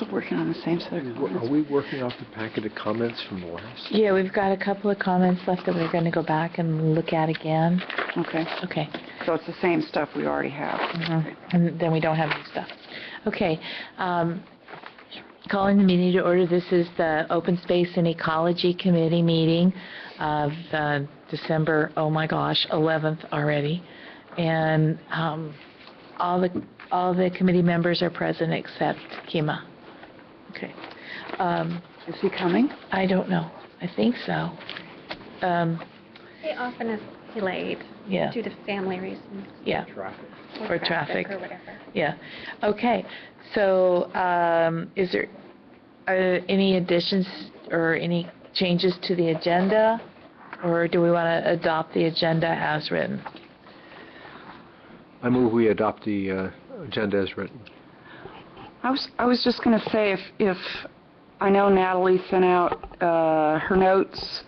still working on the same set of comments. Are we working off the packet of comments from the last? Yeah, we've got a couple of comments left that we're going to go back and look at again. Okay. Okay. So it's the same stuff we already have. And then we don't have new stuff. Okay. Calling the meeting to order. This is the Open Space and Ecology Committee meeting of December, 11th already. And all the committee members are present except Kima. Okay. Is he coming? I don't know. I think so. He often is delayed due to family reasons. Yeah. Traffic. Or traffic. Or whatever. Yeah. Okay. So, is there any additions or any changes to the agenda, or do we want to adopt the agenda as written? I move we adopt the agenda as written. I was just going to say if I know Natalie sent out her notes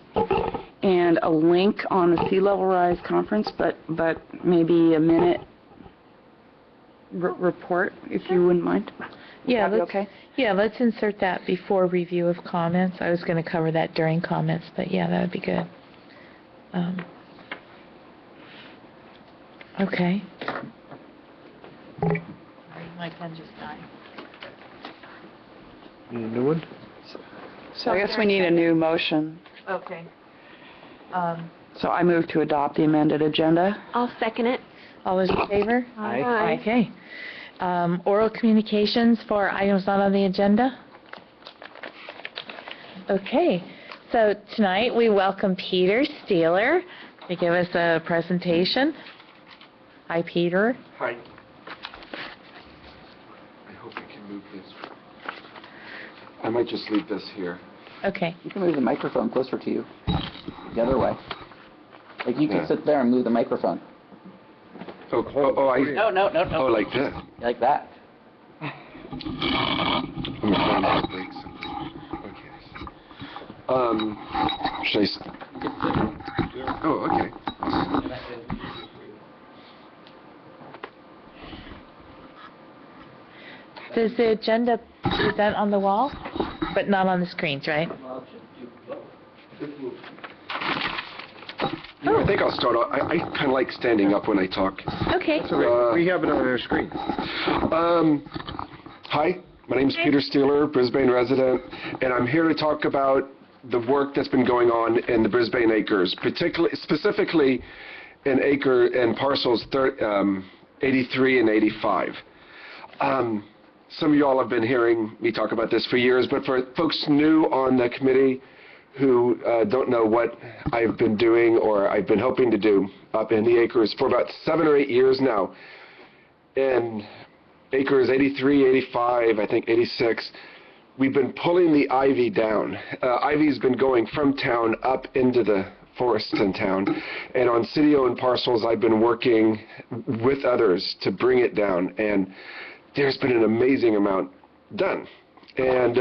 and a link on the sea level rise conference, but maybe a minute report if you wouldn't mind. Yeah, let's insert that before review of comments. I was going to cover that during comments, but yeah, that would be good. Okay. My pen just died. Need a new one? So I guess we need a new motion. Okay. So I move to adopt the amended agenda. I'll second it. All those in favor? Aye. Okay. Oral communications for items not on the agenda? Okay. So tonight we welcome Peter Steeler to give us a presentation. Hi, Peter. Hi. I hope I can move this. I might just leave this here. Okay. You can move the microphone closer to you. The other way. Like you can sit there and move the microphone. No. No. Oh, like that? Like that. I'm trying to break something. Okay. Should I? Oh, okay. Does the agenda present on the wall, but not on the screens, right? I think I'll start off. I kind of like standing up when I talk. Okay. We have it on our screen. Hi, my name is Peter Steeler, Brisbane resident, and I'm here to talk about the work that's been going on in the Brisbane acres, specifically in parcels 83 and 85. Some of y'all have been hearing me talk about this for years, but for folks new on the committee who don't know what I've been doing or I've been hoping to do up in the acres for about 7 or 8 years now. In acres 83, 85, I think 86, we've been pulling the ivy down. Ivy's been going from town up into the forests in town, and on city-owned parcels I've been working with others to bring it down, and there's been an amazing amount done. And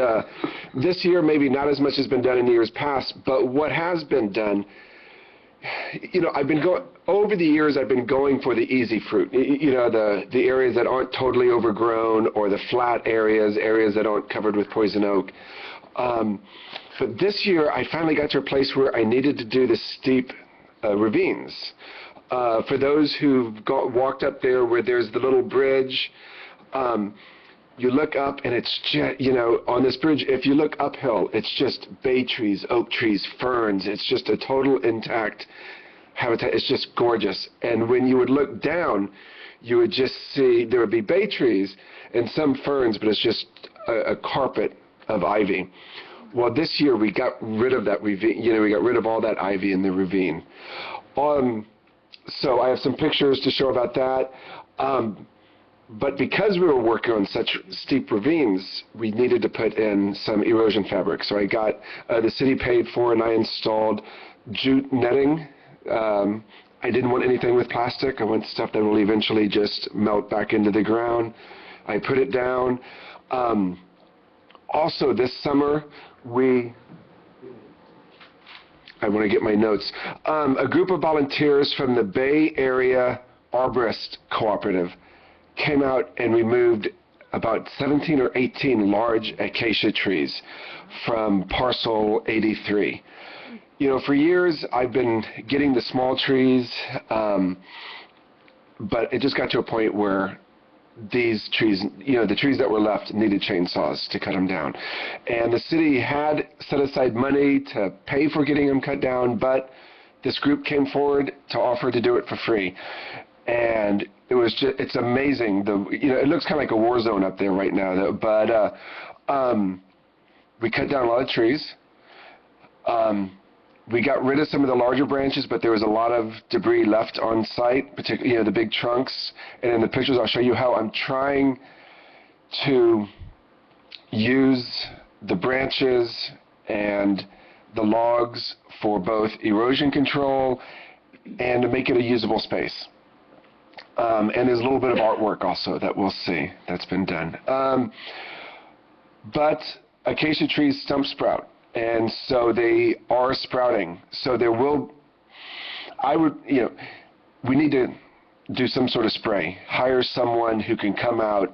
this year, maybe not as much has been done in years past, but what has been done, I've been going, over the years, I've been going for the easy fruit, the areas that aren't totally overgrown, or the flat areas that aren't covered with poison oak. But this year, I finally got to a place where I needed to do the steep ravines. For those who've walked up there where there's the little bridge, you look up and it's just, on this bridge, if you look uphill, it's just bay trees, oak trees, ferns. It's just a total intact habitat. It's just gorgeous. And when you would look down, you would just see, there would be bay trees and some ferns, but it's just a carpet of ivy. Well, this year we got rid of that ravine, we got rid of all that ivy in the ravine. So I have some pictures to show about that. But because we were working on such steep ravines, we needed to put in some erosion fabric. So I got, the city paid for, and I installed jute netting. I didn't want anything with plastic. I want stuff that will eventually just melt back into the ground. I put it down. Also this summer, I want to get my notes. A group of volunteers from the Bay Area Arborist Cooperative came out and removed about 17 or 18 large acacia trees from parcel 83. You know, for years I've been getting the small trees, but it just got to a point where these trees, you know, the trees that were left needed chainsaws to cut them down. And the city had set aside money to pay for getting them cut down, but this group came forward to offer to do it for free. And it was just, it's amazing. You know, it looks kind of like a war zone up there right now, though, but we cut down a lot of trees. We got rid of some of the larger branches, but there was a lot of debris left on site, particularly, you know, the big trunks. And in the pictures, I'll show you how I'm trying to use the branches and the logs for both erosion control and to make it a usable space. And there's a little bit of artwork also that we'll see that's been done. But acacia trees stump sprout. And so they are sprouting. So there will, you know, we need to do some sort of spray. Hire someone who can come out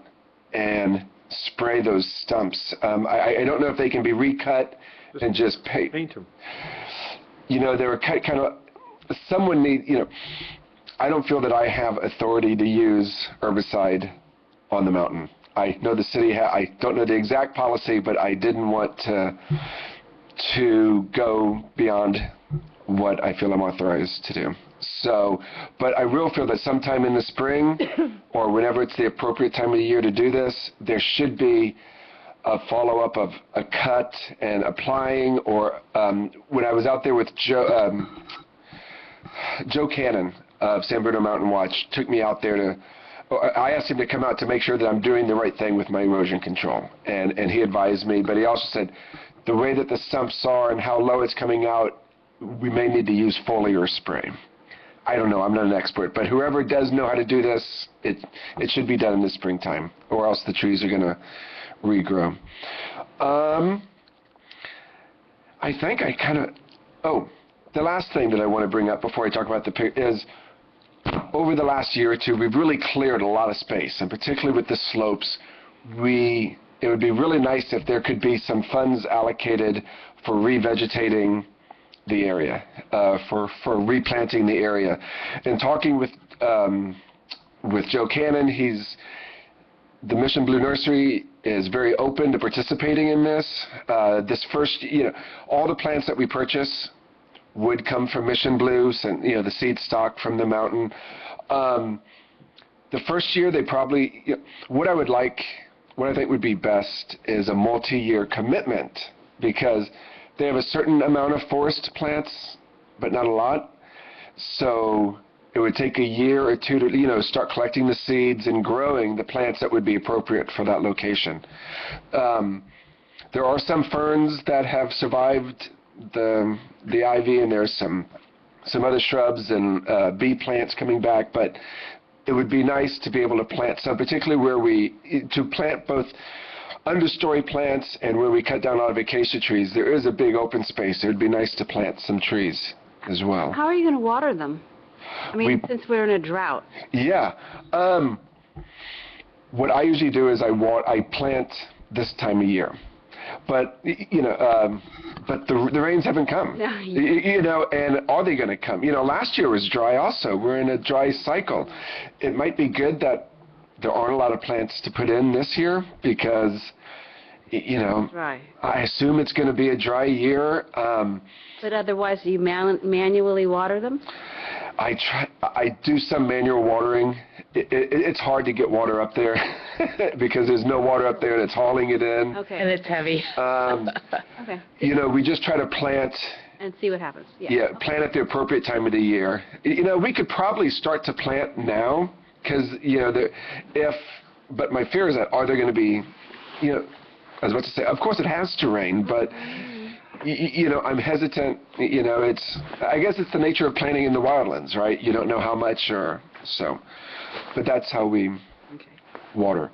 and spray those stumps. I don't know if they can be recut and just paint them. You know, they were kind of, someone need, you know, I don't feel that I have authority to use herbicide on the mountain. I know the city, I don't know the exact policy, but I didn't want to go beyond what I feel I'm authorized to do. So, but I will feel that sometime in the spring or whenever it's the appropriate time of the year to do this, there should be a follow-up of a cut and applying, or when I was out there with Joe Cannon of San Bruno Mountain Watch, took me out there to, I asked him to come out to make sure that I'm doing the right thing with my erosion control, and he advised me, but he also said, the way that the stumps are and how low it's coming out, we may need to use foliar spray. I don't know, I'm not an expert, but whoever does know how to do this, it should be done in the springtime, or else the trees are going to regrow. I think I kind of, the last thing that I want to bring up before I talk about the picture is, over the last year or two, we've really cleared a lot of space, and particularly with the slopes, it would be really nice if there could be some funds allocated for revegetating the area, for replanting the area. And talking with Joe Cannon, the Mission Blue Nursery is very open to participating in this. This first, you know, all the plants that we purchase would come from Mission Blue, and you know, the seed stock from the mountain. The first year, they probably, you know, what I think would be best is a multi-year commitment, because they have a certain amount of forest plants, but not a lot. So it would take a year or two to, you know, start collecting the seeds and growing the plants that would be appropriate for that location. There are some ferns that have survived the ivy, and there's some other shrubs and bee plants coming back, but it would be nice to be able to plant some, particularly to plant both understory plants, and where we cut down a lot of acacia trees, there is a big open space. It would be nice to plant some trees as well. How are you going to water them? I mean, since we're in a drought. Yeah. What I usually do is I plant this time of year. But, you know, but the rains haven't come, you know, and are they going to come? You know, last year was dry also. We're in a dry cycle. It might be good that there aren't a lot of plants to put in this year, because, you know, I assume it's going to be a dry year. But otherwise, do you manually water them? I do some manual watering. It's hard to get water up there because there's no water up there, and it's hauling it in. Okay. And it's heavy. Okay. You know, we just try to plant. And see what happens. Yeah, plant at the appropriate time of the year. You know, we could probably start to plant now, because, you know, but my fear is that, are there going to be, you know, I was about to say, of course it has to rain, but you know, I'm hesitant. You know, I guess it's the nature of planting in the wildlands, right? You don't know how much, or so. But that's how we water.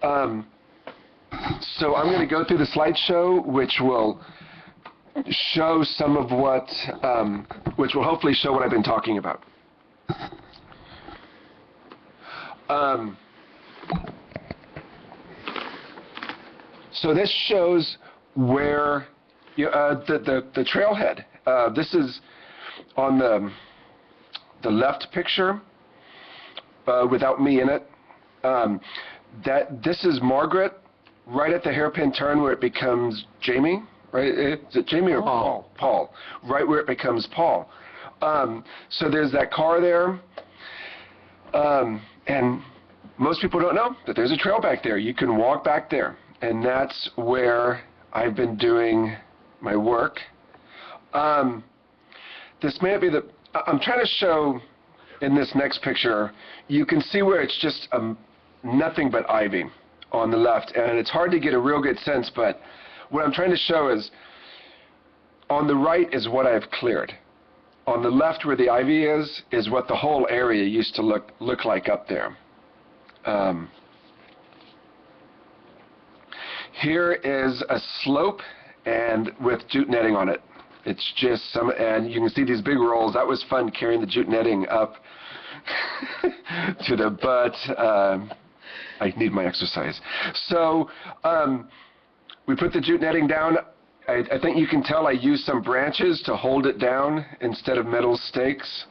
So I'm going to go through the slideshow, which will show some of what, which will hopefully show what I've been talking about. So this shows where the trailhead. This is on the left picture without me in it. This is Margaret right at the hairpin turn where it becomes Jamie. Right? Is it Jamie or Paul? Paul. Right where it becomes Paul. So there's that car there. And most people don't know that there's a trail back there. You can walk back there. And that's where I've been doing my work. This may be I'm trying to show in this next picture, you can see where it's just nothing but ivy on the left. And it's hard to get a real good sense, but what I'm trying to show is on the right is what I've cleared. On the left where the ivy is what the whole area used to look like up there. Here is a slope and with jute netting on it. It's just and you can see these big rolls. That was fun carrying the jute netting up to the butt. I need my exercise. So we put the jute netting down. I think you can tell I used some branches to hold it down instead of metal stakes.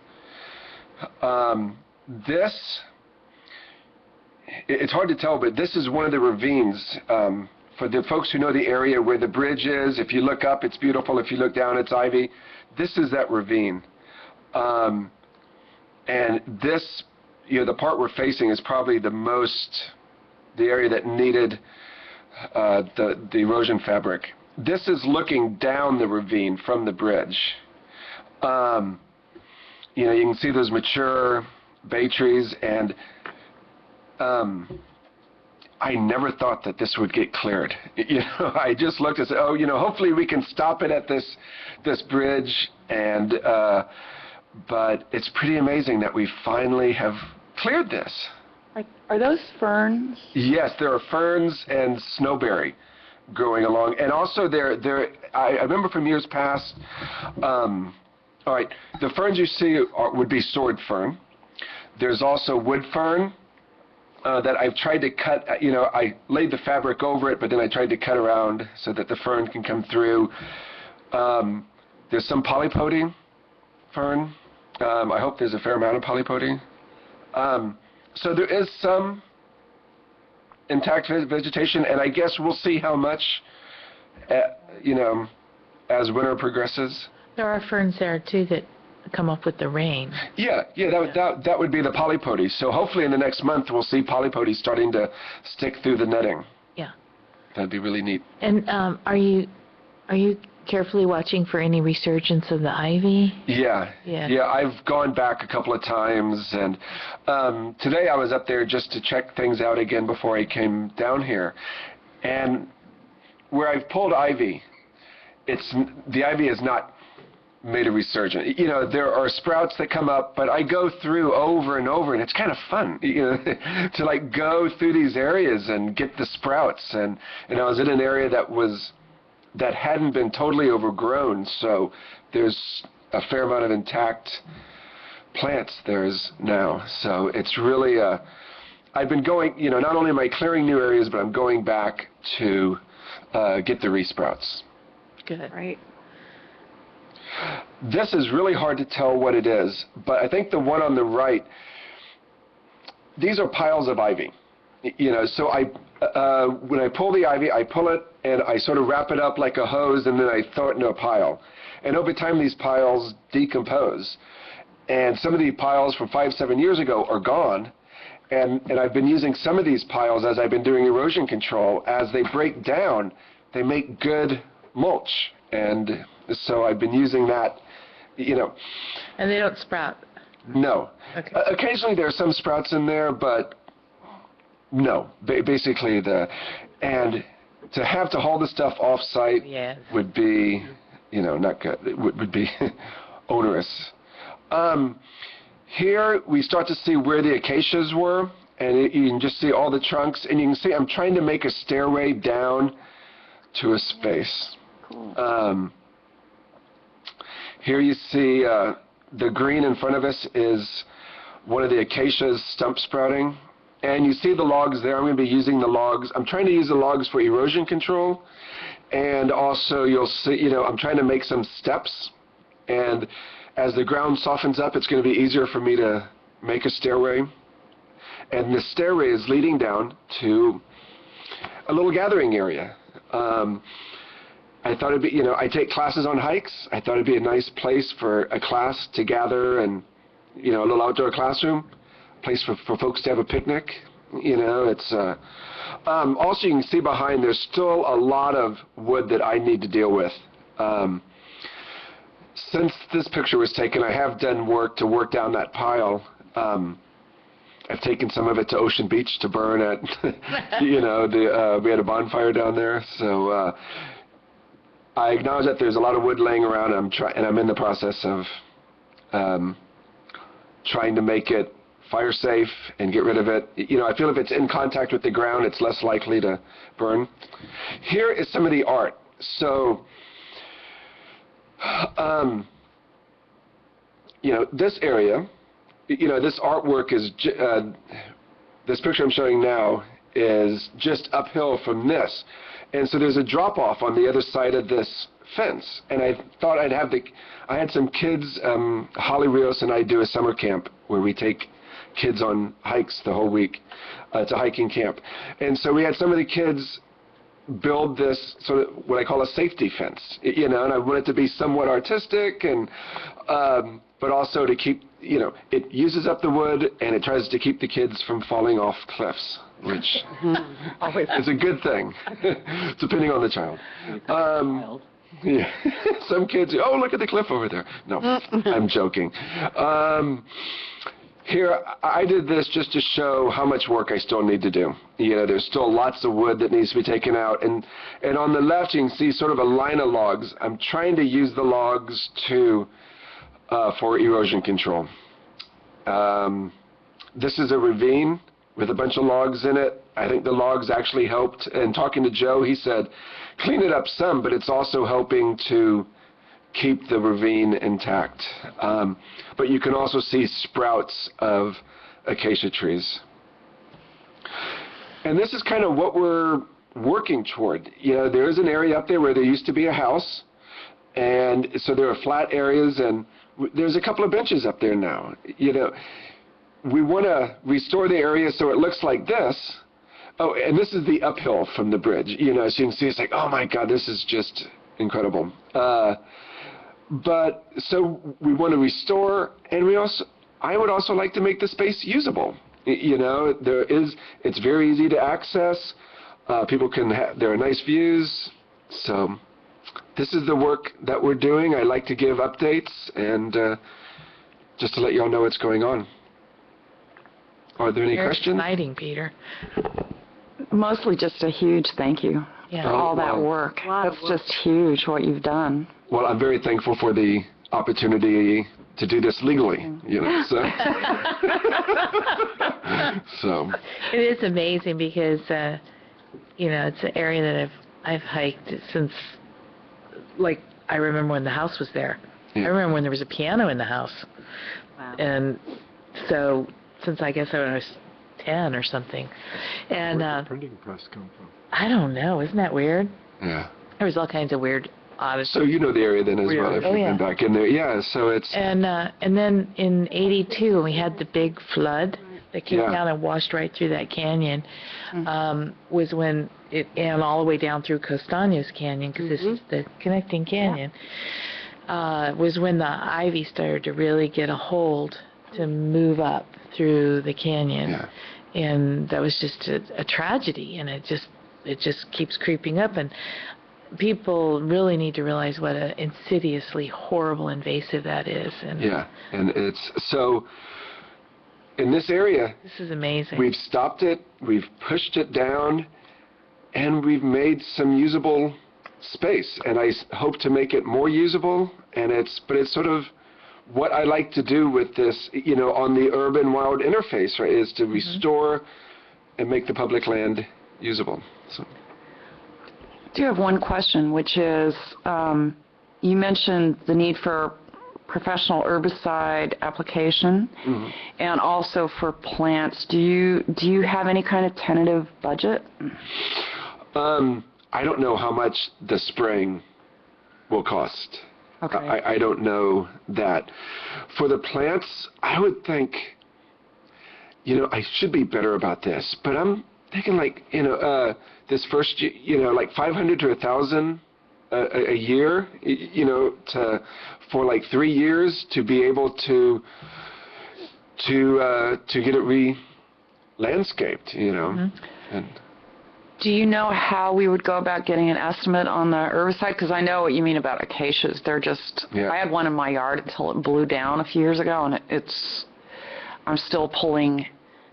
It's hard to tell, but this is one of the ravines. For the folks who know the area where the bridge is, if you look up, it's beautiful. If you look down, it's ivy. This is that ravine. And this, the part we're facing is probably the area that needed the erosion fabric. This is looking down the ravine from the bridge. You can see those mature bay trees, and I never thought that this would get cleared. I just looked and said, oh, hopefully we can stop it at this bridge, and but it's pretty amazing that we finally have cleared this. Are those ferns? Yes, there are ferns and snowberry growing along, and also I remember from years past. All right, the ferns you see would be sword fern. There's also wood fern that I've tried to cut. I laid the fabric over it, but then I tried to cut around so that the fern can come through. There's some polypody fern. I hope there's a fair amount of polypody. So there is some intact vegetation, and I guess we'll see how much, as winter progresses. There are ferns there too that come up with the rain. Yeah, that would be the polypody. So hopefully in the next month we'll see polypody starting to stick through the netting. Yeah. That'd be really neat. And are you carefully watching for any resurgence of the ivy? Yeah. I've gone back a couple of times, and today I was up there just to check things out again before I came down here. And where I've pulled ivy, the ivy is not made a resurgence. There are sprouts that come up, but I go through over and over, and it's kind of fun, to go through these areas and get the sprouts. And I was in an area that hadn't been totally overgrown, so there's a fair amount of intact plants there's now. So it's really I've been going, not only am I clearing new areas, but I'm going back to get the resprouts. Good. Right. This is really hard to tell what it is, but I think the one on the right, these are piles of ivy. So when I pull the ivy, I pull it and I sort of wrap it up like a hose, and then I throw it in a pile. And over time, these piles decompose. And some of the piles from 5-7 years ago are gone. And I've been using some of these piles as I've been doing erosion control. As they break down, they make good mulch. And so I've been using that, And they don't sprout? No. Okay. Occasionally there are some sprouts in there, but no. Basically and to have to haul the stuff off-site would be, not good. It would be onerous. Here we start to see where the acacias were, and you can just see all the trunks, and you can see I'm trying to make a stairway down to a space. Cool. Here you see the green in front of us is one of the acacias stump sprouting. And you see the logs there. I'm going to be using the logs. I'm trying to use the logs for erosion control. And also you'll see, I'm trying to make some steps. And as the ground softens up, it's going to be easier for me to make a stairway. And the stairway is leading down to a little gathering area. I thought it'd be, I take classes on hikes. I thought it'd be a nice place for a class to gather and, a little outdoor classroom, place for folks to have a picnic. It's also you can see behind there's still a lot of wood that I need to deal with. Since this picture was taken, I have done work to work down that pile. I've taken some of it to Ocean Beach to burn at, we had a bonfire down there. So I acknowledge that there's a lot of wood laying around, and I'm in the process of trying to make it fire safe and get rid of it. I feel if it's in contact with the ground, it's less likely to burn. Here is some of the art. So, this area, this artwork is, this picture I'm showing now is just uphill from this. And so there's a drop-off on the other side of this fence. And I thought I had some kids, Holly Rios and I do a summer camp where we take kids on hikes the whole week. It's a hiking camp. And so we had some of the kids build this sort of what I call a safety fence, and I want it to be somewhat artistic and, but also to keep, it uses up the wood and it tries to keep the kids from falling off cliffs, which is a good thing, depending on the child. Yeah. Some kids, oh, look at the cliff over there. No, I'm joking. Here, I did this just to show how much work I still need to do. There's still lots of wood that needs to be taken out. And on the left, you can see sort of a line of logs. I'm trying to use the logs for erosion control. This is a ravine with a bunch of logs in it. I think the logs actually helped. And talking to Joe, he said, clean it up some, but it's also helping to keep the ravine intact. But you can also see sprouts of acacia trees. And this is kind of what we're working toward. There is an area up there where there used to be a house, and so there are flat areas, and there's a couple of benches up there now. We want to restore the area so it looks like this. Oh, and this is the uphill from the bridge. As you can see, it's like, oh my God, this is just incredible. But so we want to restore, and I would also like to make the space usable. It's very easy to access. People there are nice views. So this is the work that we're doing. I like to give updates and just to let you all know what's going on. Are there any questions? Exciting, Peter. Mostly just a huge thank you for all that work. That's just huge what you've done. Well, I'm very thankful for the opportunity to do this legally, so. So. It is amazing because, it's an area that I've hiked since, I remember when the house was there. Yeah. I remember when there was a piano in the house. Wow. And so, since I guess I was 10 or something. And where did the printing press come from? I don't know. Isn't that weird? Yeah. There was all kinds of weird oddities. So you know the area then as well, if you've been back in there. Yeah, so it's... And then in '82, when we had the big flood that came down and washed right through that canyon, was when and all the way down through Costaños Canyon, because this is the connecting canyon, was when the ivy started to really get a hold to move up through the canyon. Yeah. And that was just a tragedy, and it just keeps creeping up, and people really need to realize what an insidiously horrible invasive that is. And it's so in this area. This is amazing. We've stopped it, we've pushed it down, and we've made some usable space. And I hope to make it more usable. But it's sort of what I like to do with this, on the urban-wild interface, right, is to restore and make the public land usable. So. I do have one question, which is, you mentioned the need for professional herbicide application, and also for plants. Do you have any kind of tentative budget? I don't know how much the spraying will cost. Okay. I don't know that. For the plants, I would think, I should be better about this, but I'm thinking this first, like 500 to 1,000 a year, for like 3 years to be able to get it landscaped, and. Do you know how we would go about getting an estimate on the herbicide? Because I know what you mean about acacias. They're just, I had one in my yard until it blew down a few years ago, and I'm still pulling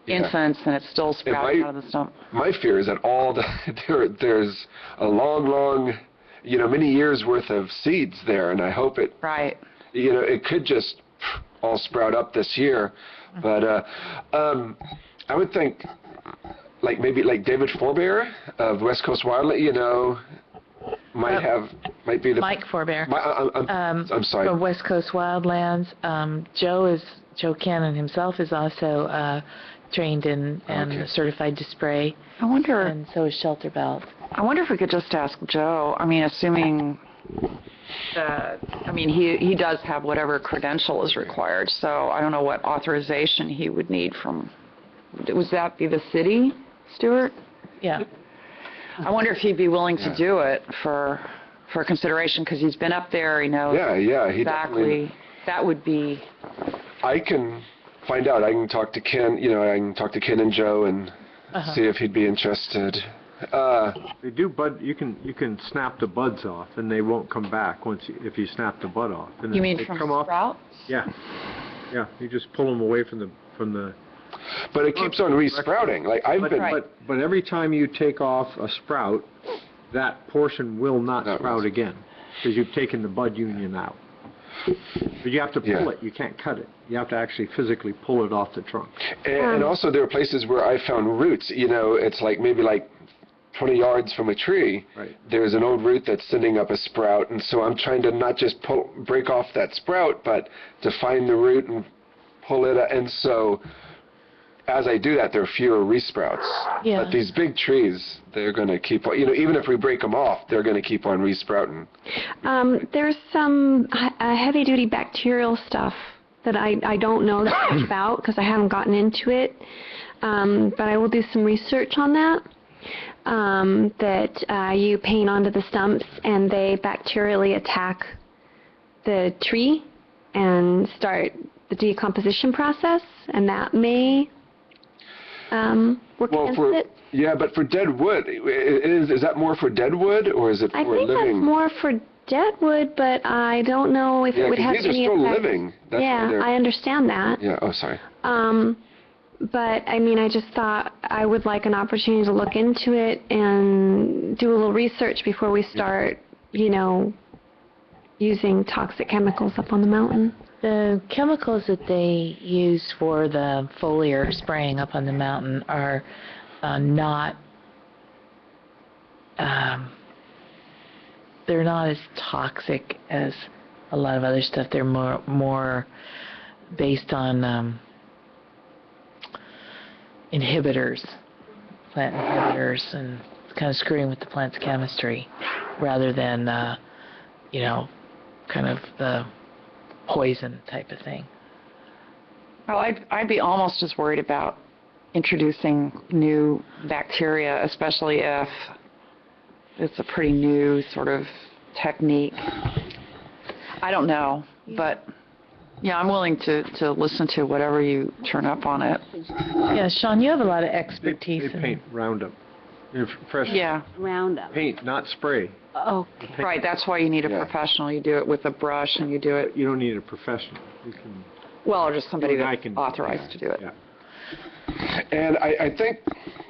infants, and it's still sprouting out of the stump. My fear is that there's a long, many years worth of seeds there, and I hope it, it could just all sprout up this year. But I would think, maybe David Forbear of West Coast Wildlife, might be the... Mike Forbear. I'm sorry. From West Coast Wildlands. Joe Cannon himself is also trained and certified to spray. I wonder... And so is Shelter Belt. I wonder if we could just ask Joe, assuming that, he does have whatever credential is required, so I don't know what authorization he would need from... Would that be the city, Stuart? Yeah. I wonder if he'd be willing to do it for consideration, because he's been up there, he knows he exactly. That would be... I can find out. I can talk to Ken, I can talk to Ken and Joe and see if he'd be interested. They do bud. You can snap the buds off, and they won't come back if you snap the bud off. And you mean from sprouts? Yeah. You just pull them away from the. But it keeps on resprouting. But every time you take off a sprout, that portion will not sprout again, because you've taken the bud union out. But you have to pull it. You can't cut it. You have to actually physically pull it off the trunk. And also there are places where I found roots. It's maybe 20 yards from a tree. Right. There's an old root that's sending up a sprout, and so I'm trying to not just break off that sprout, but to find the root and pull it. And so as I do that, there are fewer resprouts. Yeah. But these big trees, they're going to keep on, even if we break them off, they're going to keep on resprouting. There's some heavy-duty bacterial stuff that I don't know that much about because I haven't gotten into it, but I will do some research on that. That you paint onto the stumps and they bacterially attack the tree and start the decomposition process, and that may work against it. Yeah, but for dead wood, is that more for dead wood or is it for living? I think that's more for dead wood, but I don't know if it would have any effect. These are still living. That's I understand that. Yeah. Oh, sorry. But I just thought I would like an opportunity to look into it and do a little research before we start, using toxic chemicals up on the mountain. The chemicals that they use for the foliar spraying up on the mountain are not, they're not as toxic as a lot of other stuff. They're more based on inhibitors, plant inhibitors, and kind of screwing with the plant's chemistry rather than, kind of the poison type of thing. Well, I'd be almost as worried about introducing new bacteria, especially if it's a pretty new sort of technique. I don't know, but I'm willing to listen to whatever you turn up on it. Yeah, Sean, you have a lot of expertise. They paint Roundup. Fresh Roundup. paint, not spray. Oh, right. That's why you need a professional. You do it with a brush, and you do it. You don't need a professional. You can. Well, or just somebody I that's can, authorized to do it. Yeah. And I think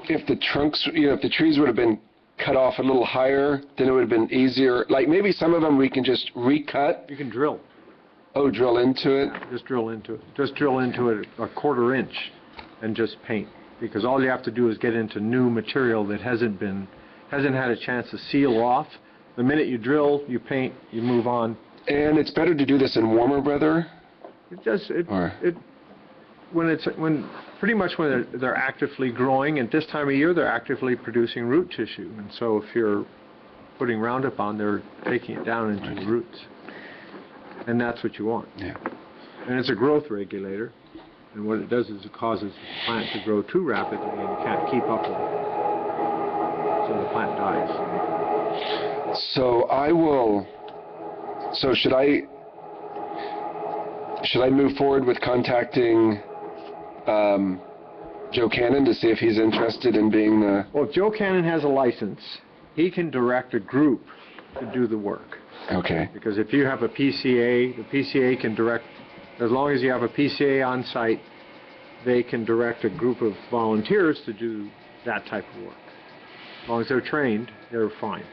if the trunks, if the trees would have been cut off a little higher, then it would have been easier. Maybe some of them we can just recut. You can drill. Oh, drill into it? Yeah, just drill into it. Just drill into it a 1/4 inch and just paint. Because all you have to do is get into new material that hasn't had a chance to seal off. The minute you drill, you paint, you move on. And it's better to do this in warmer weather? It does, Or- when pretty much when they're actively growing, and this time of year, they're actively producing root tissue. And so if you're putting Roundup on, they're taking it down into the roots. And that's what you want. Yeah. And it's a growth regulator. And what it does is it causes the plant to grow too rapidly and you can't keep up with it. So the plant dies. So should I move forward with contacting Joe Cannon to see if he's interested in being the... Well, if Joe Cannon has a license, he can direct a group to do the work. Okay. Because if you have a PCA, the PCA can direct, as long as you have a PCA on site, they can direct a group of volunteers to do that type of work. As long as they're trained, they're fine.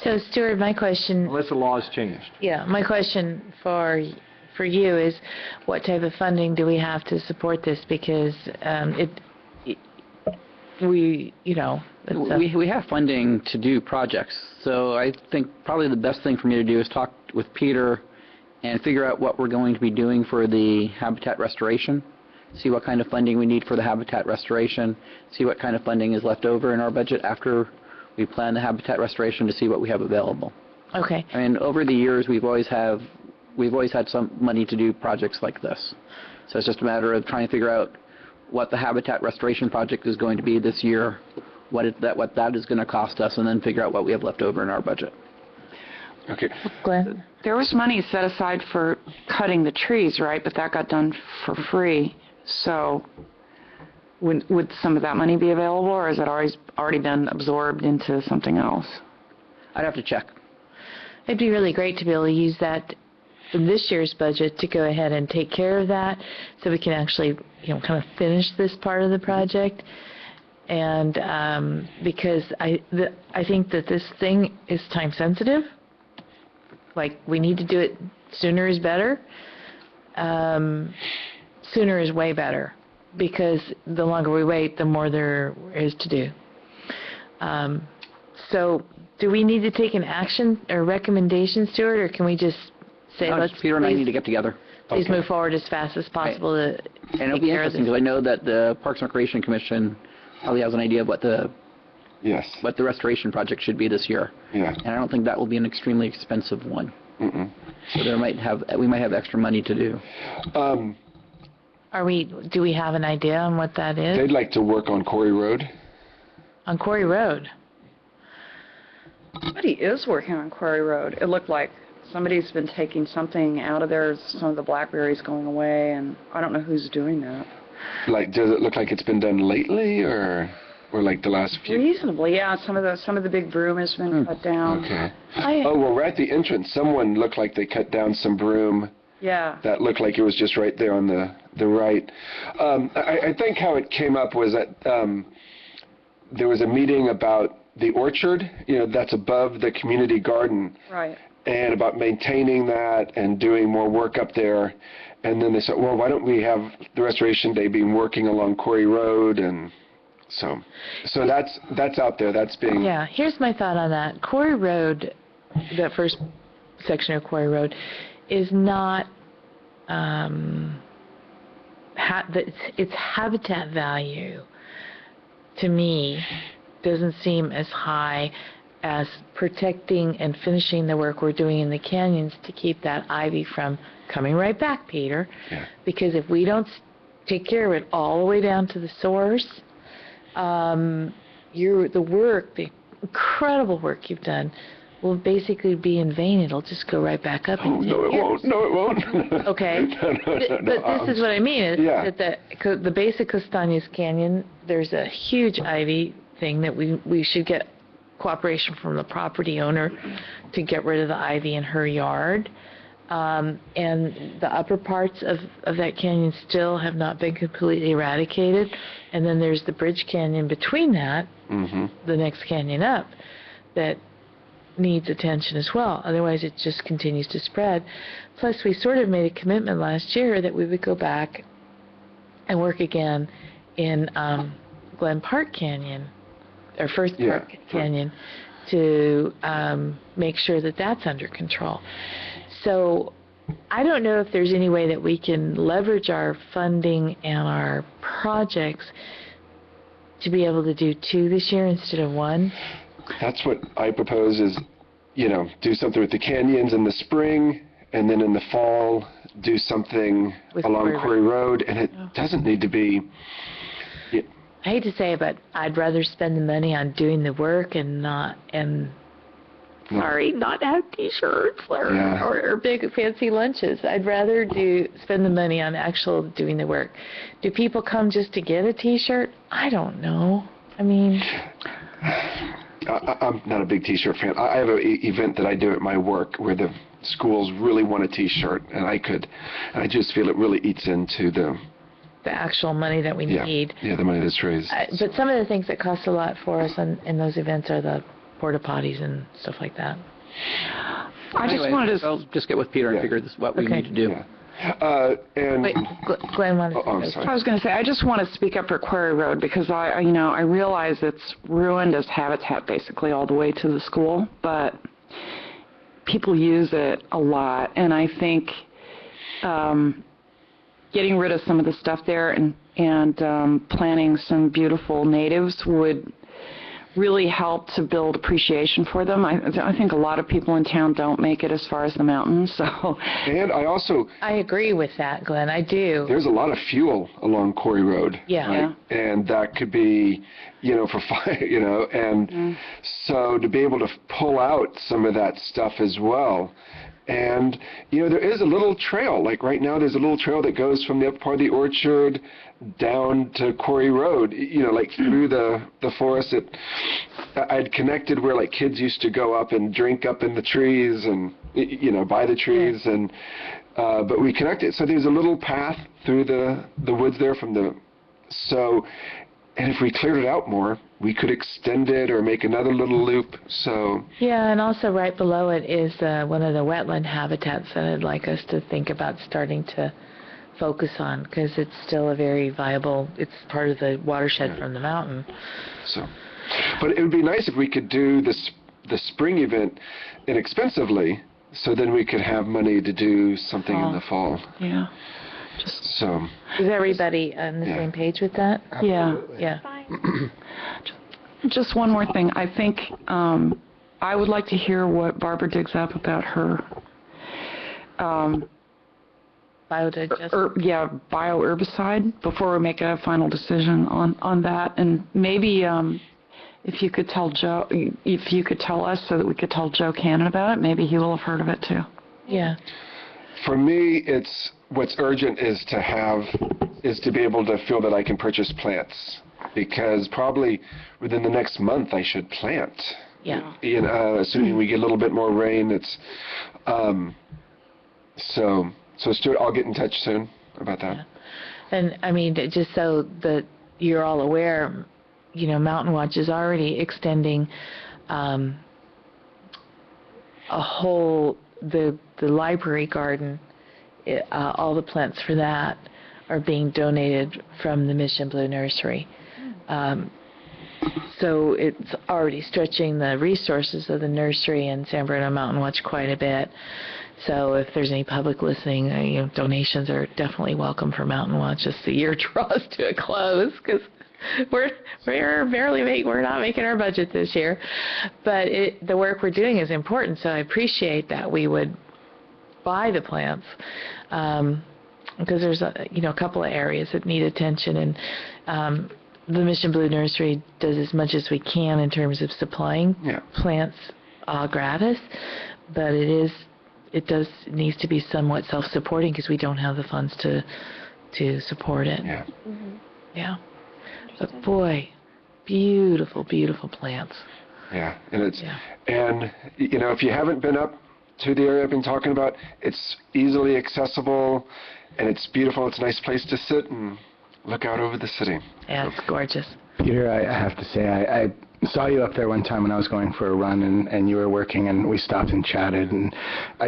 So, Stuart, my question, Unless the law's changed. yeah, my question for you is, what type of funding do we have to support this? Because we have funding to do projects, so I think probably the best thing for me to do is talk with Peter and figure out what we're going to be doing for the habitat restoration, see what kind of funding we need for the habitat restoration, see what kind of funding is left over in our budget after we plan the habitat restoration to see what we have available. Okay. I mean, over the years, we've always had some money to do projects like this. So it's just a matter of trying to figure out what the habitat restoration project is going to be this year, what that is going to cost us, and then figure out what we have left over in our budget. Okay. Glenn? There was money set aside for cutting the trees, right? But that got done for free. So would some of that money be available, or has it already been absorbed into something else? I'd have to check. It'd be really great to be able to use that in this year's budget to go ahead and take care of that, so we can actually, kind of finish this part of the project. And because I think that this thing is time sensitive. Like, we need to do it sooner is better. Sooner is way better, because the longer we wait, the more there is to do. So, do we need to take an action or recommendation, Stuart, or can we just say, let's Peter and I need to get together. please move forward as fast as possible to And it'll take be care of interesting, this? because I know that the Parks and Recreation Commission probably has an idea of what the restoration project should be this year. Yeah. And I don't think that will be an extremely expensive one. Mm-mm. So we might have extra money to do. Do we have an idea on what that is? They'd like to work on Quarry Road. On Quarry Road? Somebody is working on Quarry Road. It looked like somebody's been taking something out of there, some of the blackberries going away, and I don't know who's doing that. Like, does it look like it's been done lately, or like the last few? Reasonably, yeah. Some of the big broom has been cut down. Okay. Oh, well, we're at the entrance. Someone looked like they cut down some broom. Yeah. That looked like it was just right there on the right. I think how it came up was that there was a meeting about the orchard, that's above the community garden. Right. And about maintaining that and doing more work up there. And then they said, well, why don't we have the Restoration Day be working along Quarry Road? And so that's out there. That's being... Yeah, here's my thought on that. Quarry Road, that first section of Quarry Road, is not, its habitat value, to me, doesn't seem as high as protecting and finishing the work we're doing in the canyons to keep that ivy from coming right back, Peter. Yeah. Because if we don't take care of it all the way down to the source, the incredible work you've done will basically be in vain. It'll just go right back up. Oh, no, it won't. No, it won't. Okay. No. But this is what I mean. Is Yeah. that the base of Castañas Canyon, there's a huge ivy thing that we should get cooperation from the property owner to get rid of the ivy in her yard. And the upper parts of that canyon still have not been completely eradicated. And then there's the bridge canyon between that, the next canyon up, that needs attention as well. Otherwise, it just continues to spread. Plus, we sort of made a commitment last year that we would go back and work again in Glen Park Canyon, or First Park Canyon, to make sure that that's under control. So I don't know if there's any way that we can leverage our funding and our projects to be able to do 2 this year instead of 1. That's what I propose is, do something with the canyons in the spring, and then in the fall, do something With along Quarry Quarry Road, and it doesn't need to be, I hate to say it, but I'd rather spend the money on doing the work and not have T-shirts or big fancy lunches. I'd rather spend the money on actual doing the work. Do people come just to get a T-shirt? I don't know. I mean, I'm not a big T-shirt fan. I have an event that I do at my work where the schools really want a T-shirt, and I just feel it really eats into the actual money that we need. Yeah, the money that's raised. But some of the things that cost a lot for us in those events are the porta potties and stuff like that. I just wanted to... I'll just get with Peter and figure what we need to do. Yeah. And Wait, Glenn wanted to... I'm sorry. I was going to say, I just want to speak up for Quarry Road because I realize it's ruined as habitat basically all the way to the school, but people use it a lot, and I think getting rid of some of the stuff there and planting some beautiful natives would really help to build appreciation for them. I think a lot of people in town don't make it as far as the mountains, so... And I agree with that, Glenn. I do. There's a lot of fuel along Quarry Road. Yeah. Right? And that could be, for fire, and so to be able to pull out some of that stuff as well. And, there is a little trail, like right now there's a little trail that goes from the upper part of the orchard down to Quarry Road, like through the forest. I'd connected where like kids used to go up and drink up in the trees and, by the trees. And but we connected. So there's a little path through the woods there and if we cleared it out more, we could extend it or make another little loop. So yeah, and also right below it is one of the wetland habitats that I'd like us to think about starting to focus on because it's still a very viable. It's part of the watershed from the mountain. So, but it would be nice if we could do the spring event inexpensively, so then we could have money to do something in the fall. Yeah. So. Is everybody on the same page with that? Yeah. Yeah. Just one more thing. I think I would like to hear what Barbara digs up about her bioherbicide before we make a final decision on that. And maybe if you could tell us so that we could tell Joe Cannon about it, maybe he will have heard of it too. Yeah. For me, what's urgent is to be able to feel that I can purchase plants, because probably within the next month I should plant. Yeah. Assuming we get a little bit more rain, so Stuart, I'll get in touch soon about that. Yeah. And I mean, just so that you're all aware, Mountain Watch is already extending the library garden. All the plants for that are being donated from the Mission Blue Nursery. So it's already stretching the resources of the nursery and San Bruno Mountain Watch quite a bit. So if there's any public listening, donations are definitely welcome for Mountain Watch as the year draws to a close, because we're not making our budget this year. But the work we're doing is important, so I appreciate that we would buy the plants, because there's a couple of areas that need attention, and the Mission Blue Nursery does as much as we can in terms of supplying plants gratis, but it needs to be somewhat self-supporting because we don't have the funds to support it. Yeah. Mm-hmm. Yeah. But boy, beautiful, beautiful plants. Yeah, and if you haven't been up to the area I've been talking about, it's easily accessible, and it's beautiful. It's a nice place to sit and look out over the city. Yeah, it's gorgeous. Peter, I have to say, I saw you up there one time when I was going for a run, and you were working, and we stopped and chatted, and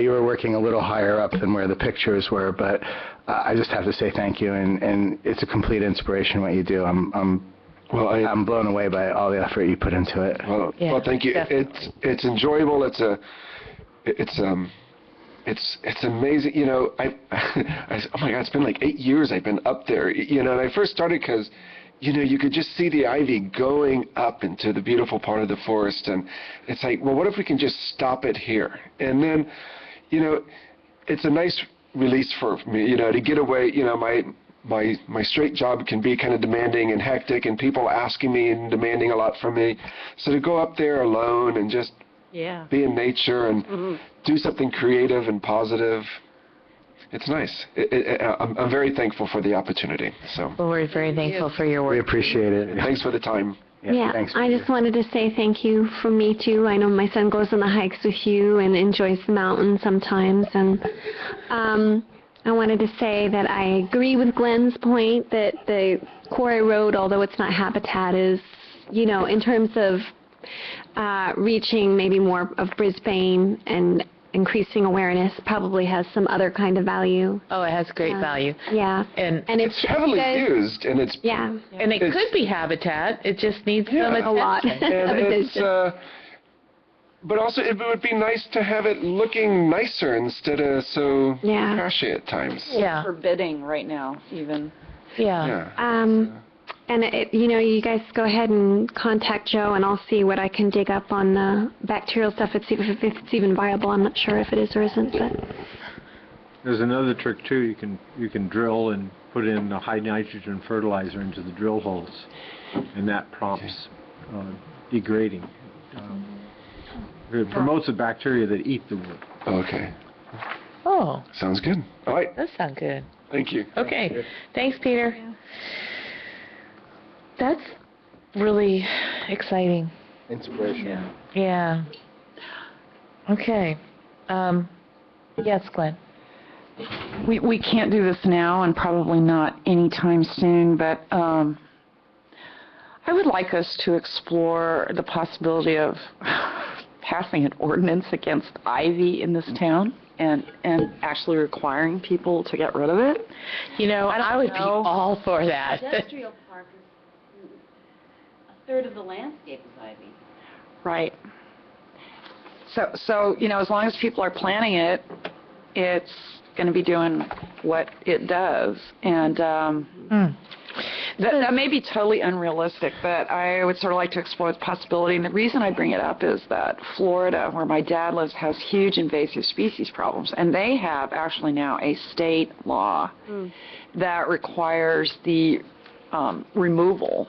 you were working a little higher up than where the pictures were, but I just have to say thank you, and it's a complete inspiration what you do. I'm blown away by all the effort you put into it. Well, thank you. Definitely. It's enjoyable. it's amazing. You know, oh my God, it's been like 8 years I've been up there. You know, and I first started because, you know, you could just see the ivy going up into the beautiful part of the forest, and it's like, well, what if we can just stop it here? And then, you know, it's a nice release for me, you know, to get away. You know, my straight job can be kind of demanding and hectic, and people asking me and demanding a lot from me. So to go up there alone and just be in nature and do something creative and positive, it's nice. I'm very thankful for the opportunity. So Well, we're very thankful for your We work. appreciate it. thanks for the time. Yeah, Thanks. I just wanted to say thank you from me too. I know my son goes on the hikes with you and enjoys the mountains sometimes, and I wanted to say that I agree with Glenn's point that the Quarry Road, although it's not habitat, is, you know, in terms of reaching maybe more of Brisbane and increasing awareness, probably has some other kind of value. Oh, it has great value. Yeah. And It's heavily used, and it's Yeah. and it could be habitat. It just needs some Yeah. attention. A lot. and it's but also it would be nice to have it looking nicer instead of so Yeah. trashy at times. Yeah. Forbidding right now, even. Yeah. And you know, you guys go ahead and contact Joe, and I'll see what I can dig up on the bacterial stuff. If it's even viable. I'm not sure if it is or isn't, but There's another trick too. You can drill and put in a high nitrogen fertilizer into the drill holes, and that prompts degrading. It promotes the bacteria that eat the wood. Okay. Oh, Sounds good. All right. that sounds good. Thank you. Okay. Thanks, Peter. That's really exciting. Inspiration. Yeah. Okay. Yes, Glenn. We can't do this now, and probably not anytime soon, but I would like us to explore the possibility of passing an ordinance against ivy in this town and actually requiring people to get rid of it. You know, I would be know. all for that. Industrial park is a third of the landscape is ivy. Right. So you know, as long as people are planning it, it's going to be doing what it does, and that may be totally unrealistic, but I would sort of like to explore the possibility. And the reason I bring it up is that Florida, where my dad lives, has huge invasive species problems, and they have actually now a state law that requires the removal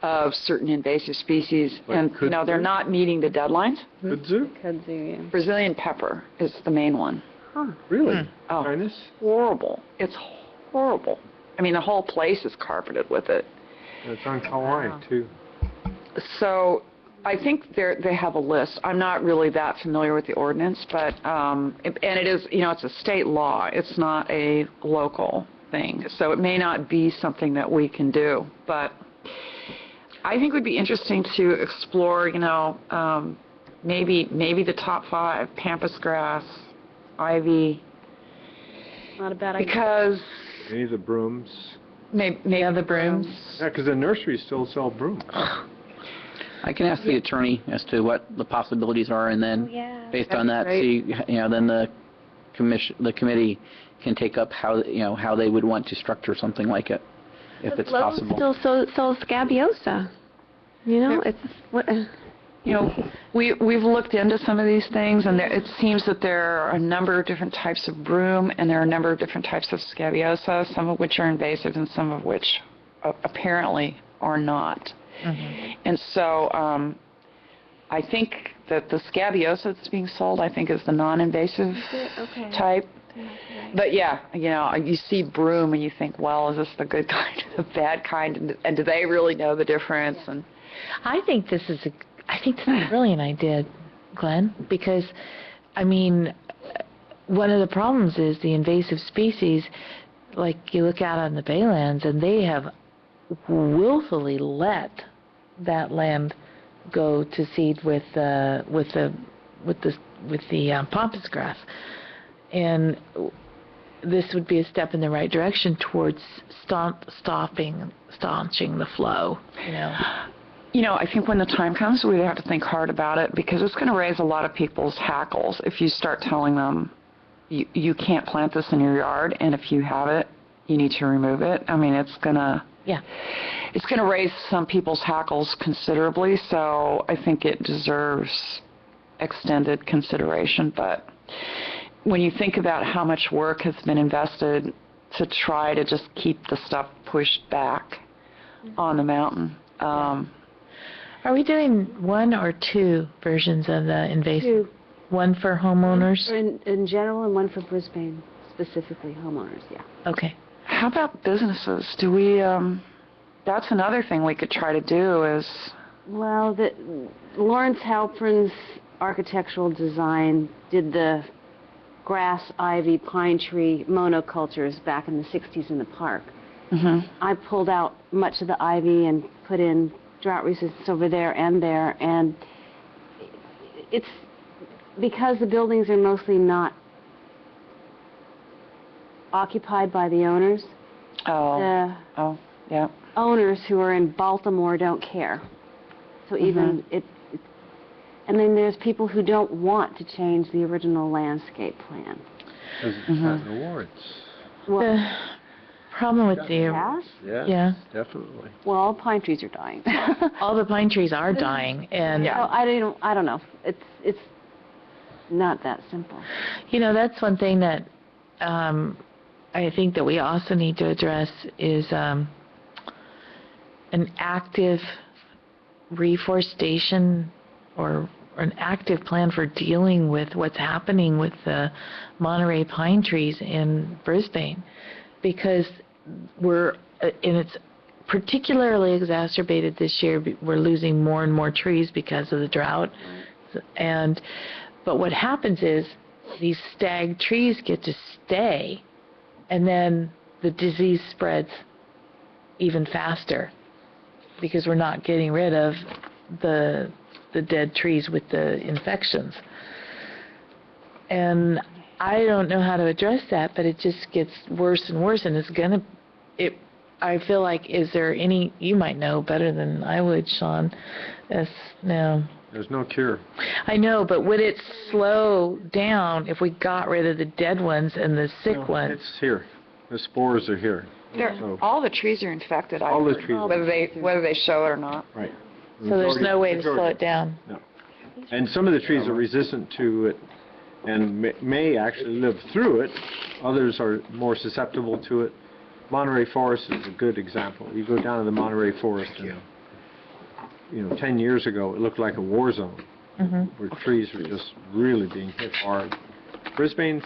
of certain invasive species, Like and you know, they're kudzu? not meeting the deadlines. Kudzu? Kudzu, yeah. Brazilian pepper is the main one. Really? Oh, Kindness? horrible. It's horrible. I mean, the whole place is carpeted with it. It's on Kauai too. So I think they have a list. I'm not really that familiar with the ordinance, but and it is, you know, it's a state law. It's not a local thing. So it may not be something that we can do, but I think it would be interesting to explore, you know, maybe the top 5: pampas grass, ivy, Not a bad idea. because Maybe the brooms. maybe the brooms. Yeah, because the nurseries still sell brooms. I can ask the attorney as to what the possibilities are, and then based on that, see, you know, then the committee can take up how, you know, how they would want to structure something like it, if it's possible. Still sells scabiosa. You know, it's what. You know, we've looked into some of these things, and it seems that there are a number of different types of broom, and there are a number of different types of scabiosa, some of which are invasive and some of which apparently are not. And so I think that the scabiosa that's being sold, I think, is the non-invasive type. But yeah, you know, you see broom and you think, well, is this the good kind or the bad kind, and do they really know the difference? And I think this is a brilliant idea, Glenn, because, I mean, one of the problems is the invasive species, like you look out on the Baylands, and they have willfully let that land go to seed with the pampas grass, and this would be a step in the right direction towards staunching the flow, you know. I think when the time comes, we have to think hard about it because it's going to raise a lot of people's hackles if you start telling them you can't plant this in your yard, and if you have it, you need to remove it. I mean, it's going to raise some people's hackles considerably, so I think it deserves extended consideration. But when you think about how much work has been invested to try to just keep the stuff pushed back on the mountain. Are we doing one or two versions of the invasive? Two. One for homeowners? In general, and one for Brisbane, specifically homeowners, yeah. Okay. How about businesses? Do we, that's another thing we could try to do is... Well, Lawrence Halperin's architectural design did the grass, ivy, pine tree monocultures back in the 60s in the park. Mm-hmm. I pulled out much of the ivy and put in drought resistance over there, and it's because the buildings are mostly not occupied by the owners. Yeah. Owners who are in Baltimore don't care. So even and then there's people who don't want to change the original landscape plan. Because it's gotten awards. Well, The problem with the... yes? Yes, Yeah. definitely. Well, all pine trees are dying. All the pine trees are dying, and... So I don't know. It's not that simple. That's one thing that I think that we also need to address is an active reforestation or an active plan for dealing with what's happening with the Monterey pine trees in Brisbane, because and it's particularly exacerbated this year. We're losing more and more trees because of the drought, but what happens is these stag trees get to stay, and then the disease spreads even faster because we're not getting rid of the dead trees with the infections. And I don't know how to address that, but it just gets worse and worse, and I feel like, is there any, you might know better than I would, Sean, no. There's no cure. I know, but would it slow down if we got rid of the dead ones and the sick ones? It's here. The spores are here. So, all the trees are infected. all the trees. Whether they show it or not. Right. So there's no way to slow it down. No. And some of the trees are resistant to it and may actually live through it. Others are more susceptible to it. Monterey Forest is a good example. You go down to the Monterey Forest and 10 years ago, it looked like a war zone, where trees were just really being hit hard. Brisbane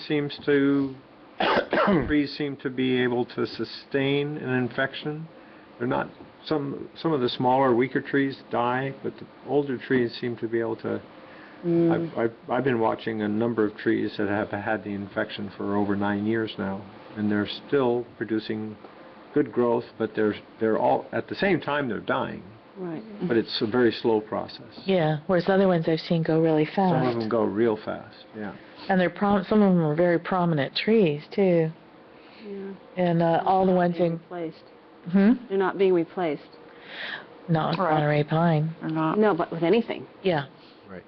trees seem to be able to sustain an infection. They're not, some of the smaller, weaker trees die, but the older trees seem to be able to. I've been watching a number of trees that have had the infection for over 9 years now, and they're still producing good growth, but they're all, at the same time, they're dying. Right. But it's a very slow process. Yeah, whereas other ones I've seen go really fast. Some of them go real fast, yeah. And some of them are very prominent trees, too. Yeah. And all the ones in... Replaced. They're not being replaced. Not with Right. Monterey pine. Or not. No, but with anything. Yeah. Right.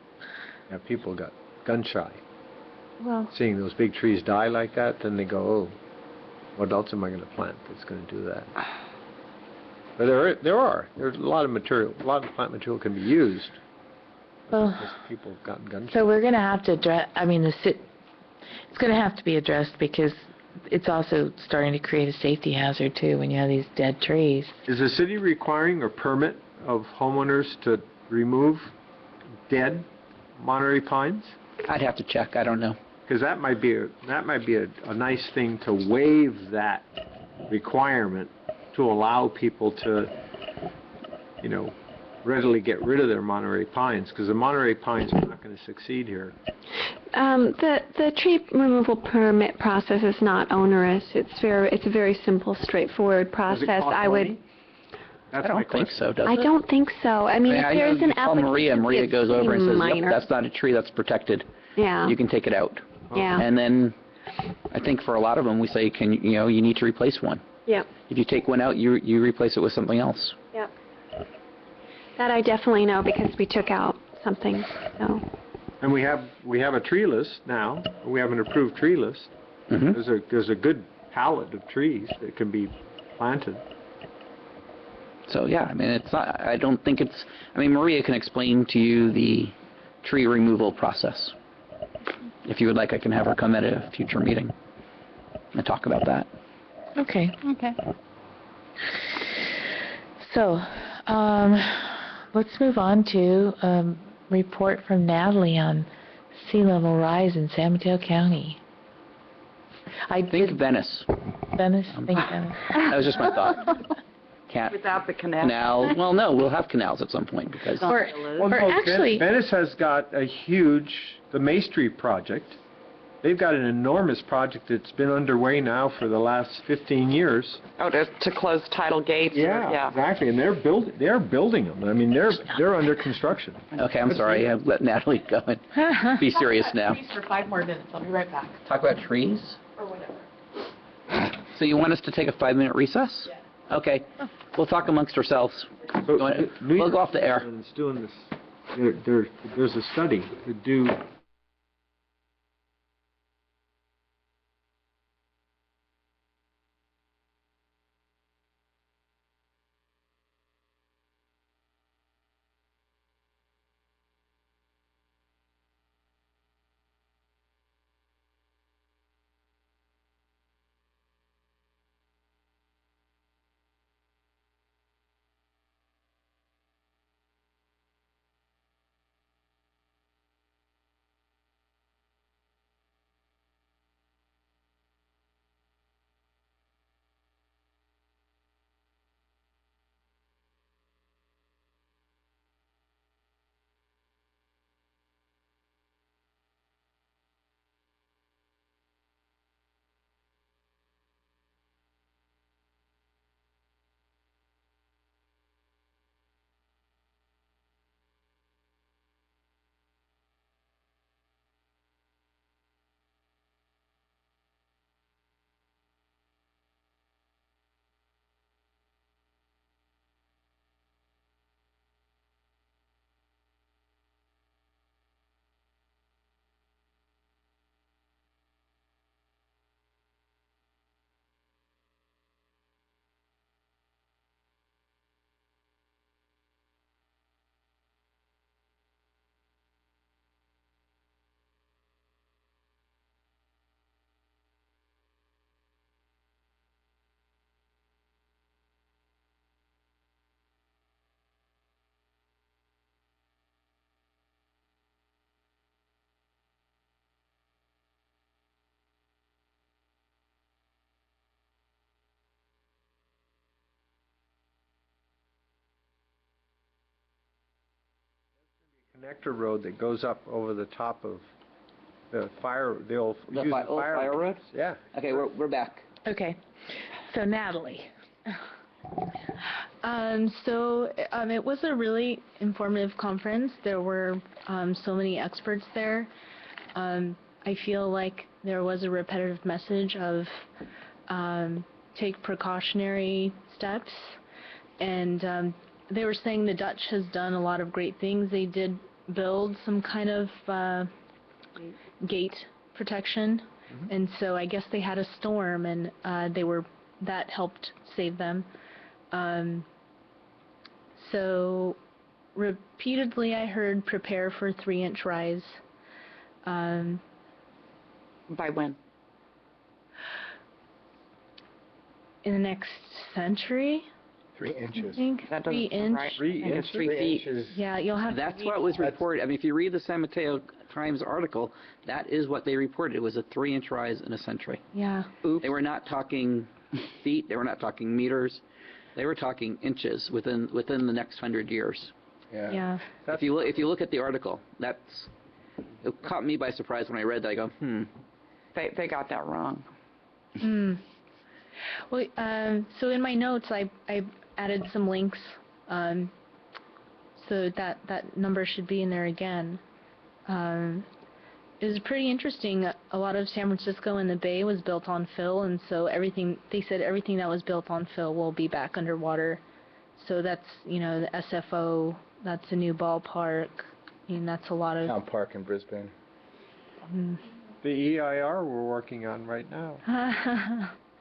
Yeah, people got gun shy. Well, Seeing those big trees die like that, then they go, oh, what else am I going to plant that's going to do that? But there's a lot of material, a lot of plant material can be used. Well, Because people have gotten gun shy. so we're going to have to address, it's going to have to be addressed because it's also starting to create a safety hazard, too, when you have these dead trees. Is the city requiring a permit of homeowners to remove dead Monterey pines? I'd have to check. I don't know. Because that might be a nice thing to waive that requirement to allow people to, readily get rid of their Monterey pines, because the Monterey pines are not going to succeed here. The tree removal permit process is not onerous. It's a very simple, straightforward Does it process. cost money? That's I my don't think question. so, does it? I don't think so. I mean, if I know there's you an call application, Maria it's goes over and pretty says, yep, minor. that's not a tree, that's protected. Yeah. You can take it out. Yeah. And then I think for a lot of them, we say, you need to replace one. Yep. If you take one out, you replace it with something else. Yep. That I definitely know because we took out something, so. And we have a tree list now. We have an approved tree list. Mhm. There's a good palette of trees that can be planted. So yeah, I mean, it's not, I don't think it's, I mean, Maria can explain to you the tree removal process. If you would like, I can have her come at a future meeting and talk about that. Okay. Okay. So, let's move on to report from Natalie on sea level rise in San Mateo County. I Think did Venice. Venice. Think Venice. That was just my thought. Can't. Without the Canal. Well, no, we'll have canals at some point because. Or Well, no, actually, Venice has got a huge, the May Street project. They've got an enormous project that's been underway now for the last 15 years. Oh, to close tidal gates? Yeah, exactly, and they're building them. I mean, they're under construction. Okay, I'm sorry. I've let Natalie go and be serious now. Please for 5 more minutes. I'll be right back. Talk about trees? Or whatever. So you want us to take a 5-minute recess? Yeah. Okay. We'll talk amongst ourselves. So, We'll go off the air. It's doing this. There's a study to do. Connector road that goes up over the top of the old fire road? Yeah. Okay, we're back. Okay. So Natalie. It was a really informative conference. There were so many experts there. I feel like there was a repetitive message of take precautionary steps, and they were saying the Dutch has done a lot of great things. They did build some kind of gate protection, and so I guess they had a storm, and that helped save them. So repeatedly I heard prepare for 3-inch rise. By when? In the next century, 3 I inches. think. That 3 doesn't sound inch. right. 3 I think it's 3 feet. inches. Yeah, you'll have That's to what was reported. I mean, if you read the San Mateo Times article, that is what they reported. It was a 3-inch rise in a century. Yeah. Oops. They were not talking feet. They were not talking meters. They were talking inches within the next 100 years. Yeah. If you look at the article, it caught me by surprise when I read that. I go, They got that wrong. Well, so in my notes, I added some links, so that number should be in there again. It was pretty interesting. A lot of San Francisco and the Bay was built on fill, and so they said everything that was built on fill will be back underwater. So that's, the SFO That's a new ballpark. I mean, that's a lot of... Town Park in Brisbane. The EIR we're working on right now,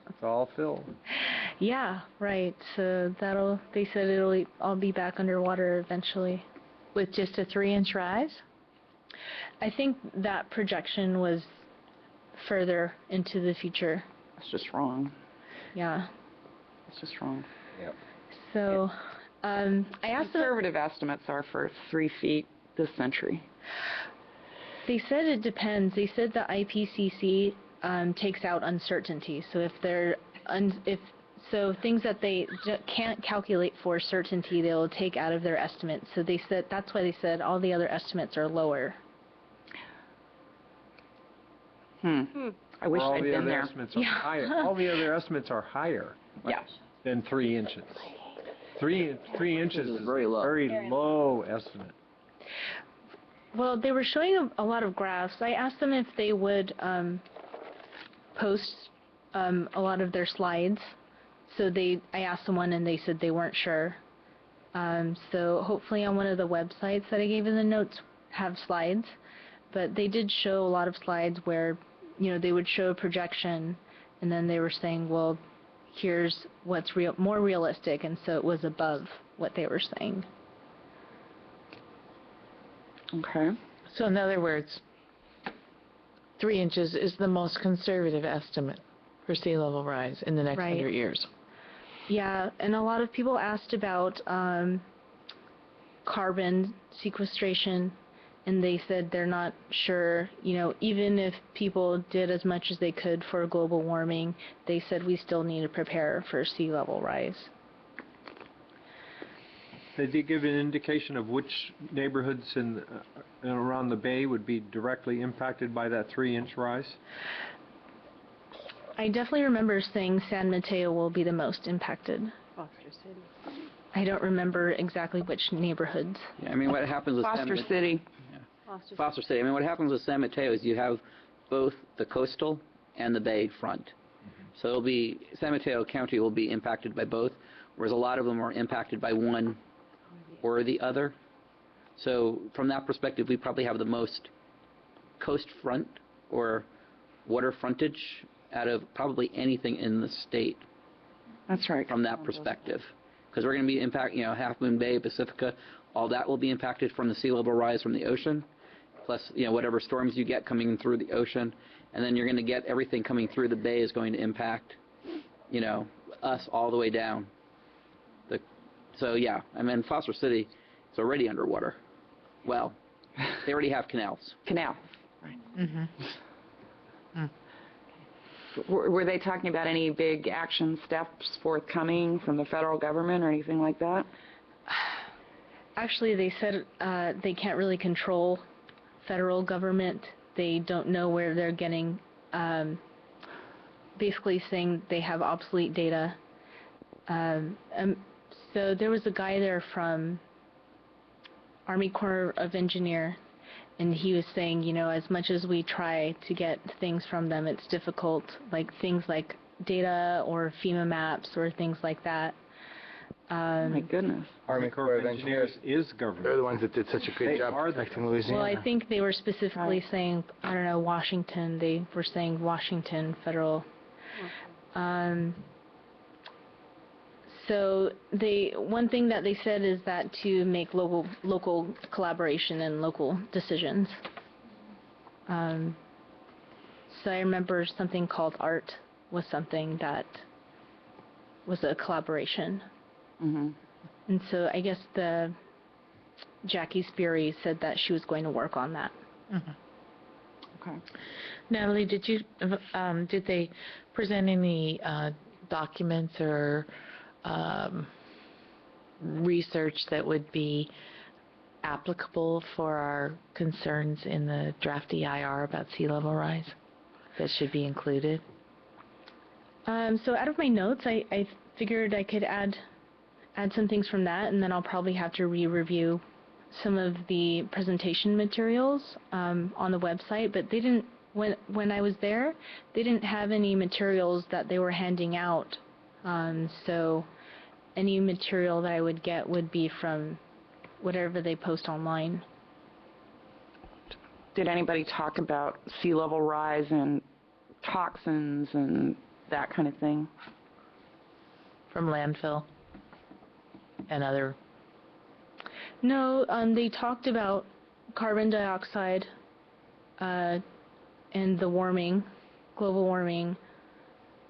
it's all filled. Yeah, right. So they said it'll all be back underwater eventually. With just a 3-inch rise? I think that projection was further into the future. That's just wrong. Yeah. It's just wrong. Yep. So, I asked them, Conservative estimates are for 3 feet this century. they said it depends. They said the IPCC takes out uncertainty. So so things that they can't calculate for certainty, they'll take out of their estimates. So they said that's why they said all the other estimates are lower. I wish I'd been there. All the other estimates are higher Yeah. than 3 inches. 3 inches is a very low. very low estimate. Well, they were showing a lot of graphs. I asked them if they would post a lot of their slides. So I asked someone and they said they weren't sure. So hopefully on one of the websites that I gave in the notes have slides. But they did show a lot of slides where, they would show a projection and then they were saying, well, here's what's more realistic, and so it was above what they were saying. Okay. So in other words, 3 inches is the most conservative estimate for sea level rise in the next Right. 100 years. Yeah, and a lot of people asked about carbon sequestration, and they said they're not sure, even if people did as much as they could for global warming, they said we still need to prepare for sea level rise. Did they give an indication of which neighborhoods in around the bay would be directly impacted by that 3-inch rise? I definitely remember saying San Mateo will be the most impacted. Foster City. I don't remember exactly which neighborhoods. Yeah, I mean, what happens with Foster City. Foster City. I mean, what happens with San Mateo is you have both the coastal and the bay front. So San Mateo County will be impacted by both, whereas a lot of them are impacted by one or the other. So from that perspective, we probably have the most coast front or water frontage out of probably anything in the state. That's right. From that perspective. Because we're going to be Half Moon Bay, Pacifica, all that will be impacted from the sea level rise from the ocean, plus, whatever storms you get coming through the ocean. And then you're going to get everything coming through the bay is going to impact, us all the way down. So, yeah, I mean, Foster City is already underwater. Well, they already have canals. Canal. Right. Were they talking about any big action steps forthcoming from the federal government or anything like that? Actually, they said they can't really control federal government. They don't know where they're getting, basically saying they have obsolete data. So there was a guy there from Army Corps of Engineer, and he was saying, as much as we try to get things from them, it's difficult, like things like data or FEMA maps or things like that. My goodness. Army Corps of Engineers is government. They're the ones that did such a good job protecting Louisiana. Well, I think they were specifically saying, I don't know, Washington. They were saying Washington federal. So one thing that they said is that to make local collaboration and local decisions. So I remember something called ART was something that was a collaboration. Mm-hmm. And so I guess Jackie Sperry said that she was going to work on that. Okay. Natalie, did they present any documents or research that would be applicable for our concerns in the draft EIR about sea level rise that should be included? So out of my notes, I figured I could add some things from that, and then I'll probably have to re-review some of the presentation materials on the website, but they didn't, when I was there, they didn't have any materials that they were handing out. So any material that I would get would be from whatever they post online. Did anybody talk about sea level rise and toxins and that kind of thing? From landfill and other. No, they talked about carbon dioxide and the warming, global warming,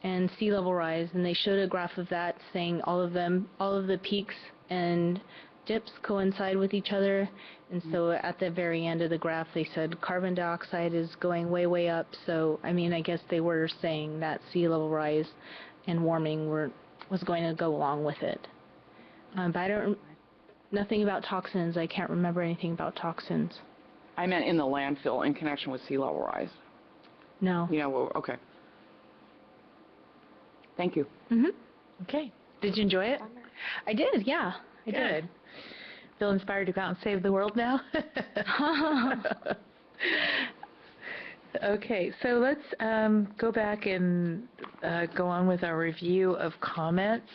and sea level rise, and they showed a graph of that saying all of the peaks and dips coincide with each other, and so at the very end of the graph they said carbon dioxide is going way, way up, so I mean I guess they were saying that sea level rise and warming was going to go along with it. But I don't, nothing about toxins, I can't remember anything about toxins. I meant in the landfill in connection with sea level rise. No. Yeah, well, okay. Thank you. Okay. Did you enjoy it? I did, yeah. I did. Good. Feel inspired to go out and save the world now? Okay, so let's go back and go on with our review of comments.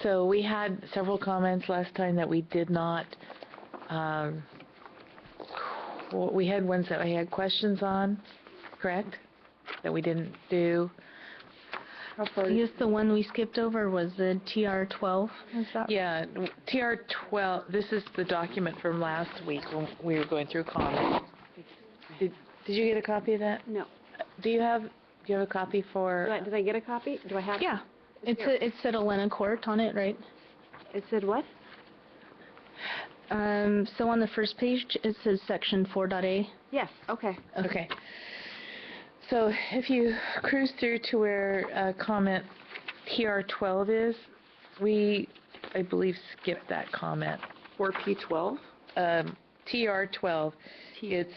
So we had several comments last time that we did not, we had ones that we had questions on, correct? That we didn't do. I guess the one we skipped over was the TR-12, is that? Yeah, TR-12, this is the document from last week when we were going through comments. Did you get a copy of that? No. Do you have a copy for? Did I get a copy? Do I have? Yeah. It said Elena Court on it, right? It said what? So on the first page, it says section 4.A. Yes, okay. Okay. So if you cruise through to where comment TR-12 is, we, I believe, skipped that comment. 4P12? TR-12. It's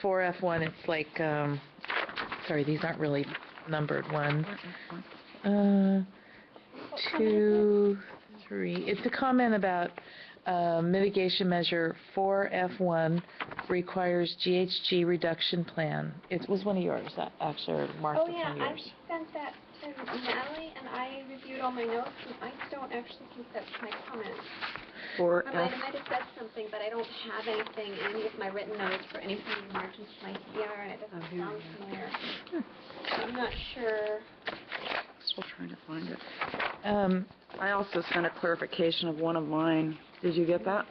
4F1. It's like, sorry, these aren't really numbered. 1, 2, 3. It's a comment about mitigation measure 4F1 requires GHG reduction plan. It was one of yours, actually, or Martha, from yours. I sent that to Natalie, and I reviewed all my notes, and I don't actually think that's my comment. I might have said something, but I don't have anything in any of my written notes for anything in margins to my CR, and it doesn't sound familiar. I'm not sure. Still trying to find it. I also sent a clarification of one of mine. Did you get that?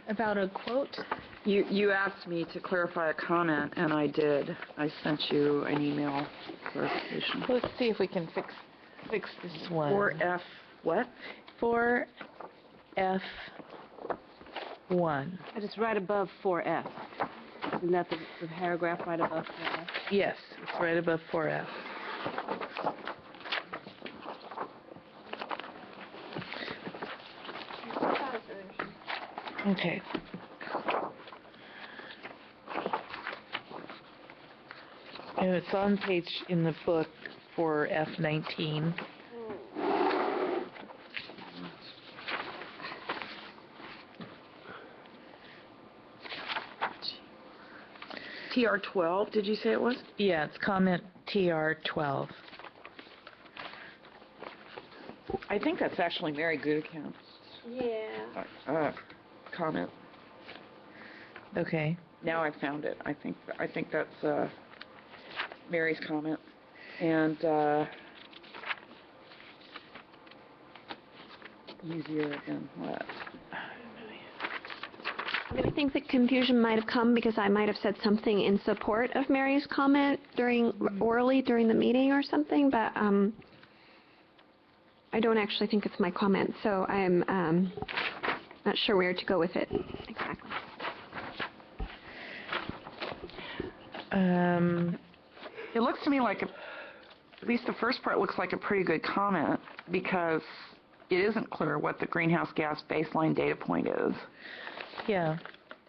About a quote? You asked me to clarify a comment, and I did. I sent you an email clarification. Let's see if we can fix this one. 4F what? 4F1. But it's right above 4F. Isn't that the paragraph right above 4F? Yes, it's right above 4F. Okay. And it's on page in the book for F19. TR12, did you say it was? Yeah, it's comment TR12. I think that's actually Mary Goodecamp's comment. Okay. Now I found it. I think that's Mary's comment. And easier and what? I mean, I think the confusion might have come because I might have said something in support of Mary's comment orally during the meeting or something, but I don't actually think it's my comment, so I'm not sure where to go with it exactly. It looks to me like, at least the first part looks like a pretty good comment because it isn't clear what the greenhouse gas baseline data point is. Yeah.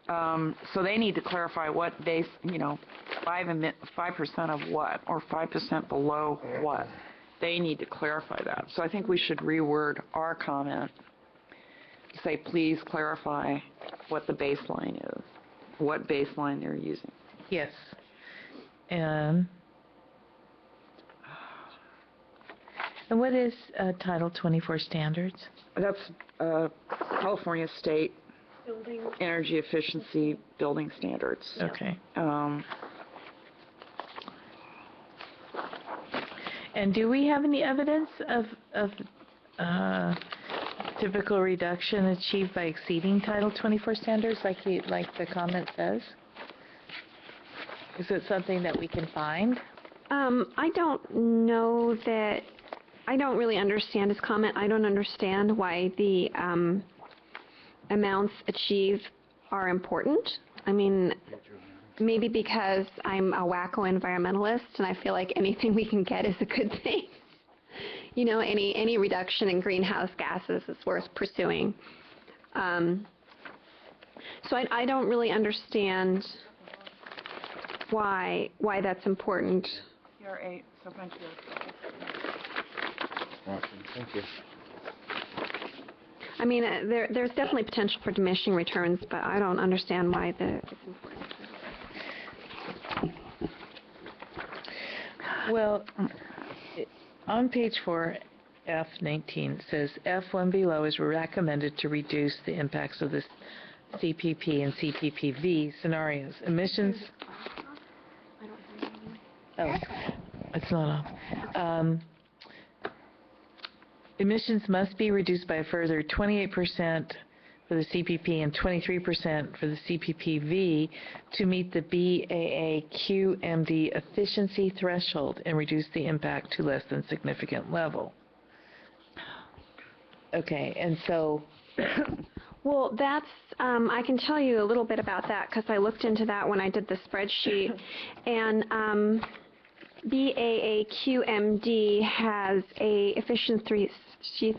So they need to clarify what 5% of what, or 5% below what. They need to clarify that. So I think we should reword our comment. Say, please clarify what the baseline is, what baseline they're using. Yes. And And what is Title 24 standards? That's California State Energy Efficiency Building Standards. Okay. Um, And do we have any evidence of typical reduction achieved by exceeding Title 24 standards, like the comment says? Is it something that we can find? I don't know that, I don't really understand his comment. I don't understand why the amounts achieved are important. I mean, maybe because I'm a wacko environmentalist and I feel like anything we can get is a good thing. You know, any reduction in greenhouse gases is worth pursuing. So I don't really understand why that's important. PR8, so thank you. Awesome, thank you. I mean, there's definitely potential for diminishing returns, but I don't understand why it's important. Well, on page 4, F19, it says F1 below is recommended to reduce the impacts of the CPP and CPPV scenarios. Emissions... Oh, it's not on. Emissions must be reduced by a further 28% for the CPP and 23% for the CPPV to meet the BAA-QMD efficiency threshold and reduce the impact to less than significant level. Okay, and so... Well, that's, I can tell you a little bit about that because I looked into that when I did the spreadsheet. And BAA-QMD has a efficiency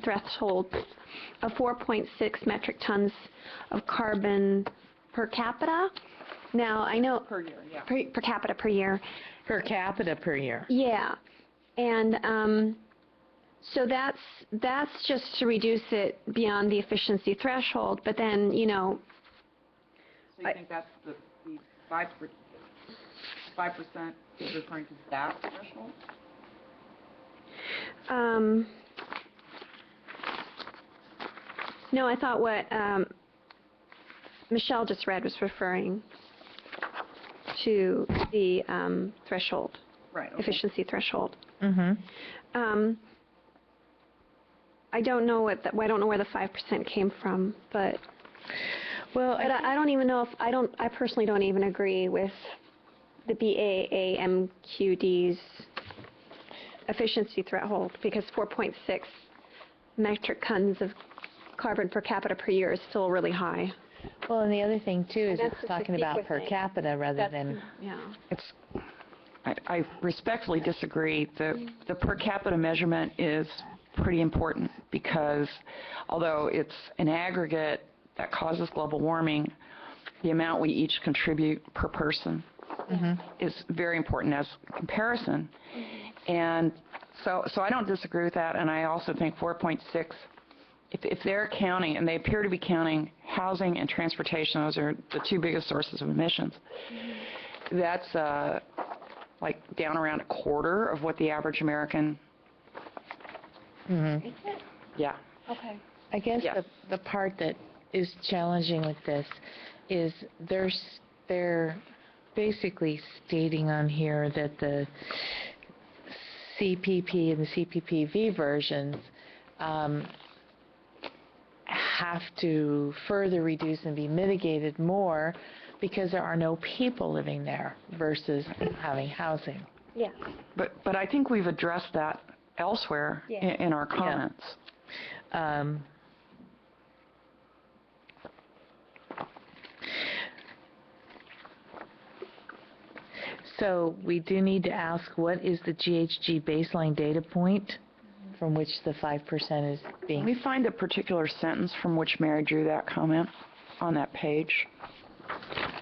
threshold of 4.6 metric tons of carbon per capita. Now, I know... Per year, yeah. Per capita per year. Per capita per year. Yeah. And so that's just to reduce it beyond the efficiency threshold, but then, you know... So you think that's the 5% is referring to that threshold? No, I thought what Michelle just read was referring to the threshold, Right. Okay. efficiency threshold. Mm-hmm. I don't know I don't know where the 5% came from, but Well, I don't even know if I personally don't even agree with the BAA-MQD's efficiency threshold because 4.6 metric tons of carbon per capita per year is still really high. well, and the other thing too is That's it's the talking about secret per thing. capita rather than... Yeah. I respectfully disagree. The per capita measurement is pretty important because although it's an aggregate that causes global warming, the amount we each contribute per person is very important as a comparison. And so I don't disagree with that, and I also think 4.6, if they're counting, and they appear to be counting housing and transportation, those are the two biggest sources of emissions, that's like down around a quarter of what the average American... Mm-hmm. Yeah. Okay. I guess Yes. the part that is challenging with this is they're basically stating on here that the CPP and the CPPV versions have to further reduce and be mitigated more because there are no people living there versus having housing. Yeah. But I think we've addressed that elsewhere in our comments. So we do need to ask, what is the GHG baseline data point from which the 5% is being... Let me find a particular sentence from which Mary drew that comment on that page.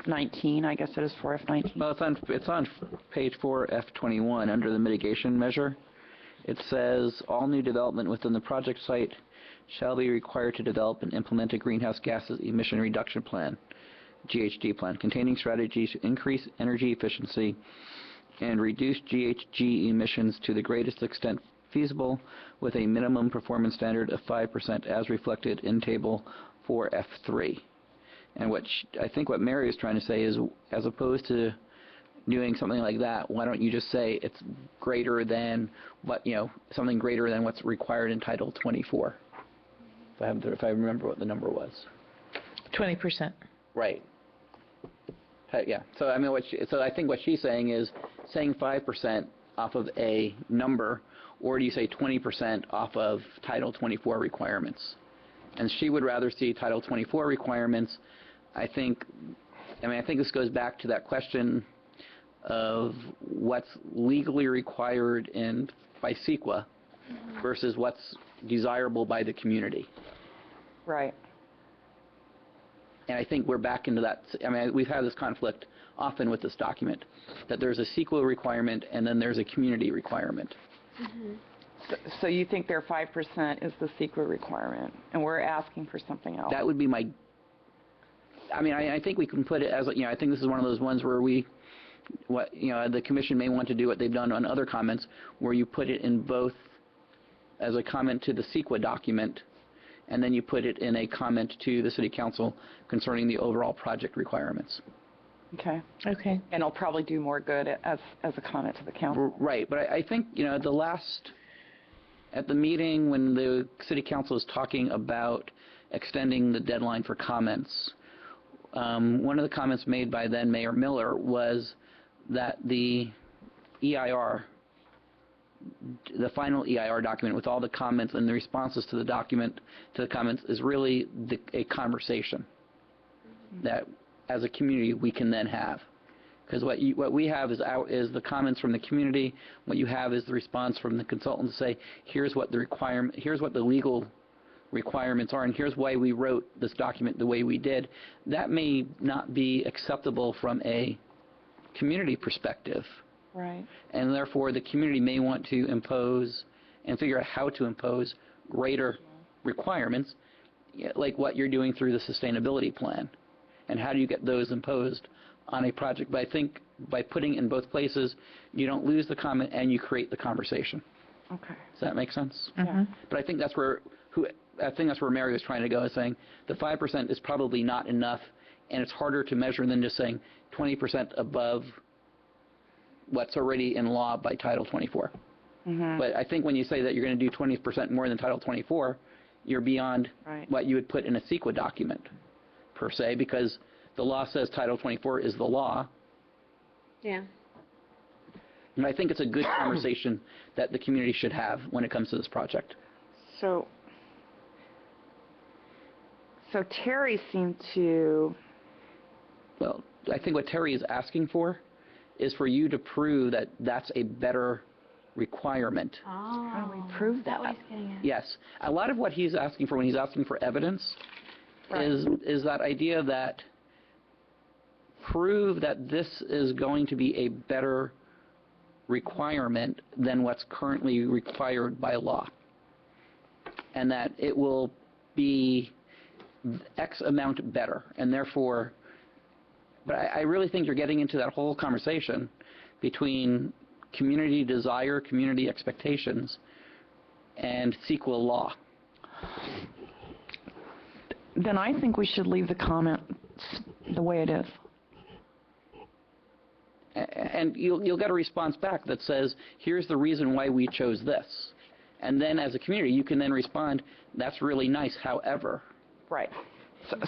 19, I guess it is for F19. Well, it's on page 4, F21, under the mitigation measure. It says, all new development within the project site shall be required to develop and implement a greenhouse gases emission reduction plan, GHG plan, containing strategies to increase energy efficiency and reduce GHG emissions to the greatest extent feasible with a minimum performance standard of 5% as reflected in Table 4F3. And I think what Mary is trying to say is, as opposed to doing something like that, why don't you just say it's greater than what, something greater than what's required in Title 24? If I remember what the number was. 20%. Right. Yeah. So I think what she's saying is saying 5% off of a number, or do you say 20% off of Title 24 requirements? And she would rather see Title 24 requirements. I think this goes back to that question of what's legally required by CEQA versus what's desirable by the community. Right. And I think we're back into that. We've had this conflict often with this document, that there's a CEQA requirement and then there's a community requirement. So you think their 5% is the CEQA requirement, and we're asking for something else? That would be my... I think we can put it as, I think this is one of those ones where the commission may want to do what they've done on other comments, where you put it in both as a comment to the CEQA document, and then you put it in a comment to the City Council concerning the overall project requirements. Okay. Okay. And it'll probably do more good as a comment to the council. Right, but I think, at the meeting when the City Council is talking about extending the deadline for comments, one of the comments made by then Mayor Miller was that the EIR, the final EIR document with all the comments and the responses to the comments is really a conversation that as a community we can then have. Because what we have is the comments from the community. What you have is the response from the consultant to say, here's what the legal requirements are, and here's why we wrote this document the way we did. That may not be acceptable from a community perspective. Right. And therefore, the community may want to impose and figure out how to impose greater requirements, like what you're doing through the sustainability plan. And how do you get those imposed on a project? But I think by putting it in both places, you don't lose the comment and you create the conversation. Okay. Does that make sense? Mm-hmm. But I think that's where Mary was trying to go, is saying the 5% is probably not enough, and it's harder to measure than just saying 20% above what's already in law by Title 24. But I think when you say that you're going to do 20% more than Title 24, you're beyond what you would put in a CEQA document, per se, because the law says Title 24 is the law. Yeah. And I think it's a good conversation that the community should have when it comes to this project. So Terry seemed to... Well, I think what Terry is asking for is for you to prove that that's a better requirement. How do we prove that? Yes. A lot of what he's asking for when he's asking for evidence is that idea that prove that this is going to be a better requirement than what's currently required by law, and that it will be X amount better, and therefore, but I really think you're getting into that whole conversation between community desire, community expectations, and CEQA law. Then I think we should leave the comment the way it is. And you'll get a response back that says, here's the reason why we chose this. And then as a community, you can then respond, that's really nice, however. Right.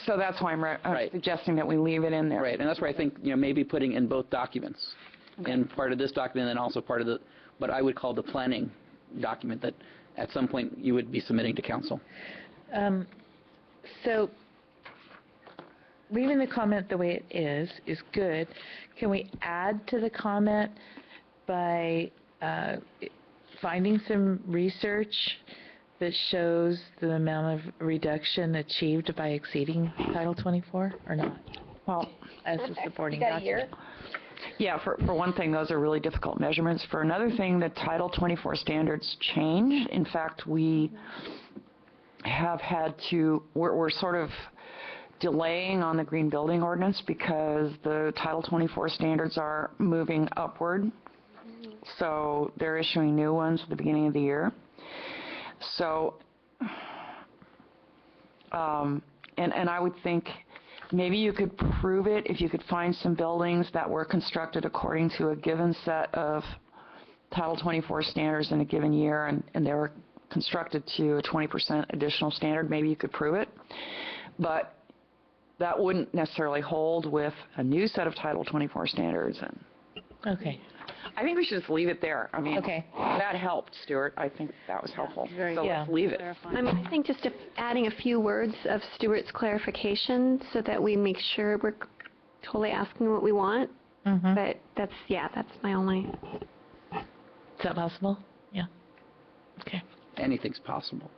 So that's why I'm suggesting that we leave it in there. Right, and that's where I think, maybe putting in both documents. Okay. And part of this document and also part of what I would call the planning document that at some point you would be submitting to council. So leaving the comment the way it is good. Can we add to the comment by finding some research that shows the amount of reduction achieved by exceeding Title 24 or not? Well, as a supporting document. Yeah, for one thing, those are really difficult measurements. For another thing, the Title 24 standards change. In fact, we have had to, we're sort of delaying on the green building ordinance because the Title 24 standards are moving upward. so they're issuing new ones at the beginning of the year. So, and I would think maybe you could prove it if you could find some buildings that were constructed according to a given set of Title 24 standards in a given year, and they were constructed to a 20% additional standard. Maybe you could prove it. But that wouldn't necessarily hold with a new set of Title 24 standards. And Okay. I think we should just leave it there. I mean, Okay. that helped, Stuart. I think that was helpful. Very so good. let's leave it. Clarifying. I mean, I think just adding a few words of Stuart's clarification so that we make sure we're totally asking what we want. Mm-hmm. But that's my only. Is that possible? Yeah. Okay. Anything's possible.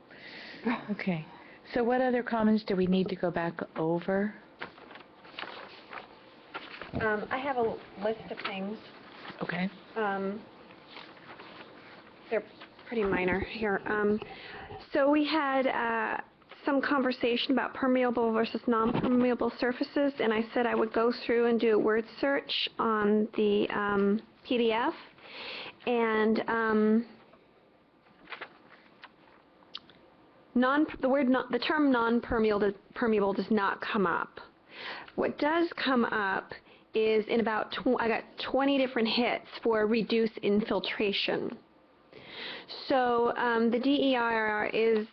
Okay. So what other comments do we need to go back over? I have a list of things. Okay. They're pretty minor here. So we had some conversation about permeable versus non-permeable surfaces, and I said I would go through and do a word search on the PDF, and the term non-permeable does not come up. What does come up is in about I got 20 different hits for reduce infiltration. So the DEIR is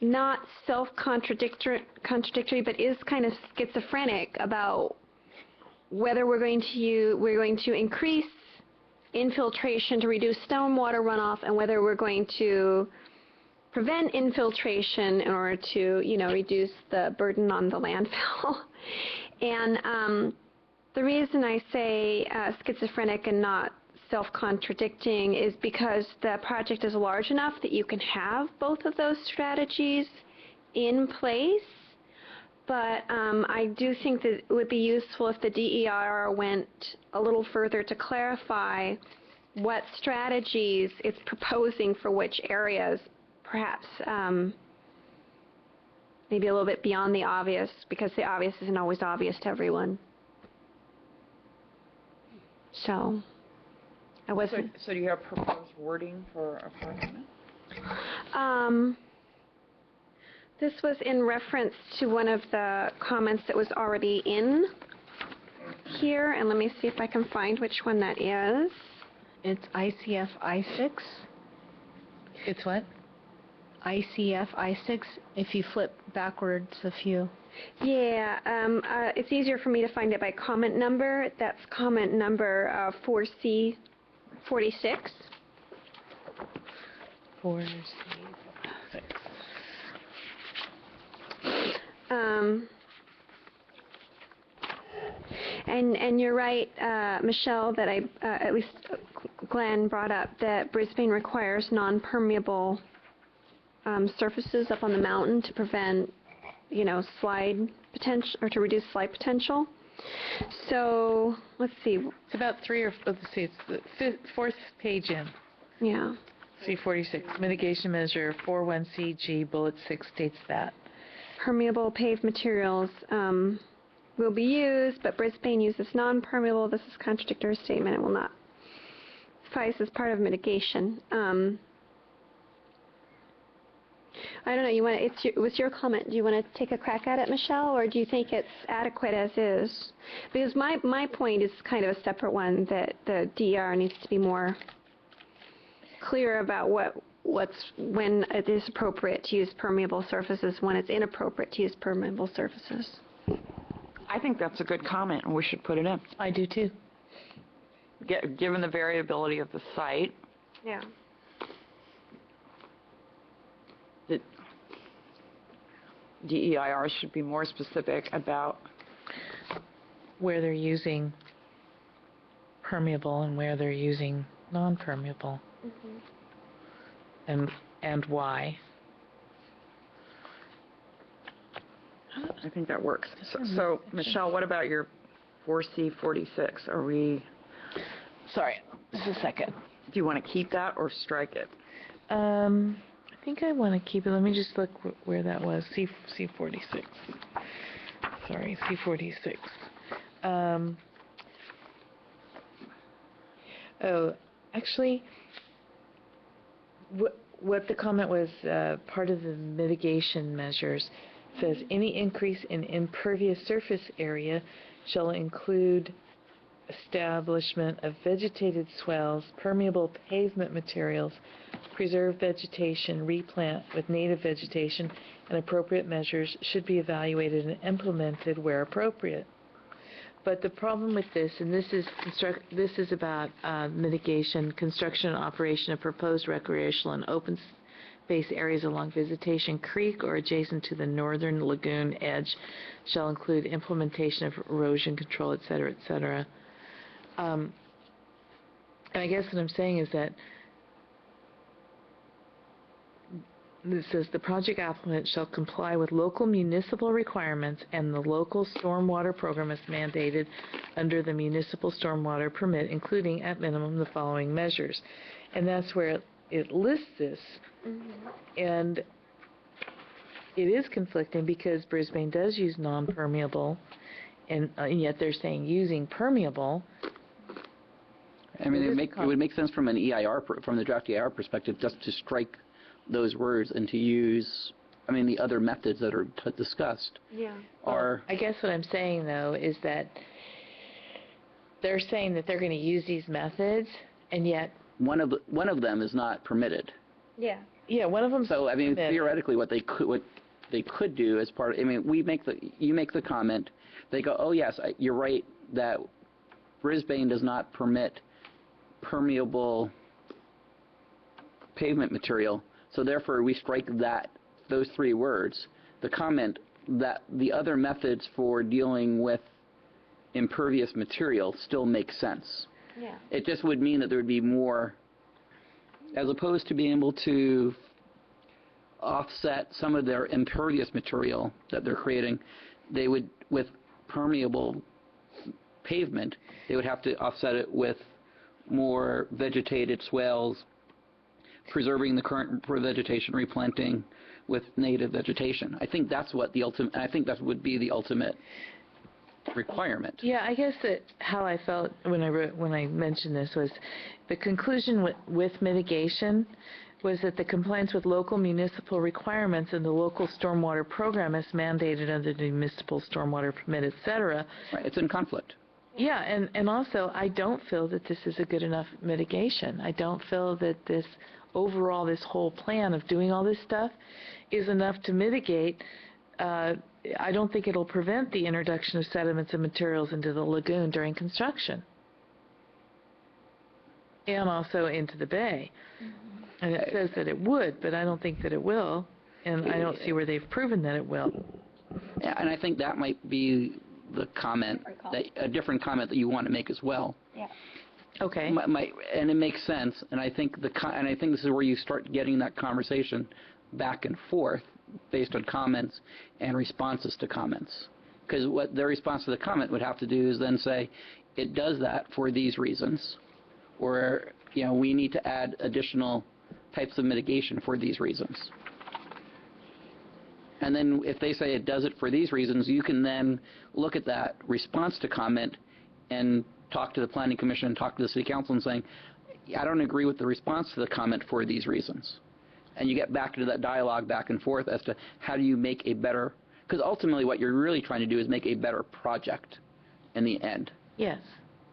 not self-contradictory, but is kind of schizophrenic about whether we're going to increase infiltration to reduce stormwater runoff, and whether we're going to prevent infiltration in order to, reduce the burden on the landfill. And the reason I say schizophrenic and not self-contradicting is because the project is large enough that you can have both of those strategies in place. But I do think that it would be useful if the DEIR went a little further to clarify what strategies it's proposing for which areas, perhaps maybe a little bit beyond the obvious, because the obvious isn't always obvious to everyone. So, I wasn't... So do you have proposed wording for a parliament? This was in reference to one of the comments that was already in here, and let me see if I can find which one that is. It's ICF I6. It's what? ICF I6. If you flip backwards a few. Yeah, it's easier for me to find it by comment number. That's comment number 4C46. 4C6. And you're right, Michelle, that at least Glenn brought up that Brisbane requires non-permeable surfaces up on the mountain to prevent, slide potential, or to reduce slide potential. So let's see. It's about let's see, it's the fourth page in. Yeah. C46, mitigation measure 41CG, bullet 6 states that. Permeable paved materials will be used, but Brisbane uses non-permeable. This is a contradictory statement. It will not suffice as part of mitigation. I don't know. It was your comment. Do you want to take a crack at it, Michelle, or do you think it's adequate as is? Because my point is kind of a separate one, that the DER needs to be more clear about when it is appropriate to use permeable surfaces, when it's inappropriate to use permeable surfaces. I think that's a good comment, and we should put it in. I do too. Given the variability of the site, Yeah. the DEIR should be more specific about where they're using permeable and where they're using non-permeable. Mm-hmm. And why. I think that works. So Michelle, what about your 4C46? Are we... Sorry, just a second. Do you want to keep that or strike it? I think I want to keep it. Let me just look where that was. C46. Sorry, C46. Actually, what the comment was, part of the mitigation measures says any increase in impervious surface area shall include establishment of vegetated swales, permeable pavement materials, preserve vegetation, replant with native vegetation, and appropriate measures should be evaluated and implemented where appropriate. But the problem with this, and this is about mitigation, construction and operation of proposed recreational and open space areas along Visitation Creek or adjacent to the northern lagoon edge shall include implementation of erosion control, et cetera, et cetera. And I guess what I'm saying is that it says the project applicant shall comply with local municipal requirements and the local stormwater program as mandated under the municipal stormwater permit, including at minimum the following measures. And that's where it lists this. And it is conflicting because Brisbane does use non-permeable, and yet they're saying using permeable. I mean, it would make sense from an EIR, from the draft EIR perspective, just to strike those words and to use, I mean, the other methods that are discussed. Yeah. Are. I guess what I'm saying though is that they're saying that they're going to use these methods, and yet one of them is not permitted. Yeah. Yeah, one of them. So I mean, theoretically, what they could do as part of, I mean, you make the comment, they go, oh yes, you're right that Brisbane does not permit permeable pavement material, so therefore we strike those three words. The comment that the other methods for dealing with impervious material still make sense. Yeah. It just would mean that there would be more, as opposed to being able to offset some of their impervious material that they're creating, they would, with permeable pavement, they would have to offset it with more vegetated swales, preserving the current vegetation, replanting with native vegetation. I think that's what the ultimate, I think that would be the ultimate requirement. Yeah, I guess that how I felt when I mentioned this was the conclusion with mitigation was that the compliance with local municipal requirements and the local stormwater program as mandated under the municipal stormwater permit, et cetera. Right, it's in conflict. Yeah, and also I don't feel that this is a good enough mitigation. I don't feel that this overall, this whole plan of doing all this stuff is enough to mitigate. I don't think it'll prevent the introduction of sediments and materials into the lagoon during construction. And also into the bay. And it says that it would, but I don't think that it will. And I don't see where they've proven that it will. Yeah, and I think that might be the comment, a different comment that you want to make as well. Yeah. Okay. And it makes sense, and I think this is where you start getting that conversation back and forth based on comments and responses to comments. Because what their response to the comment would have to do is then say, it does that for these reasons, or we need to add additional types of mitigation for these reasons. And then if they say it does it for these reasons, you can then look at that response to comment and talk to the Planning Commission, talk to the City Council and saying, I don't agree with the response to the comment for these reasons. And you get back into that dialogue back and forth as to how do you make a better, because ultimately what you're really trying to do is make a better project in the end. Yes,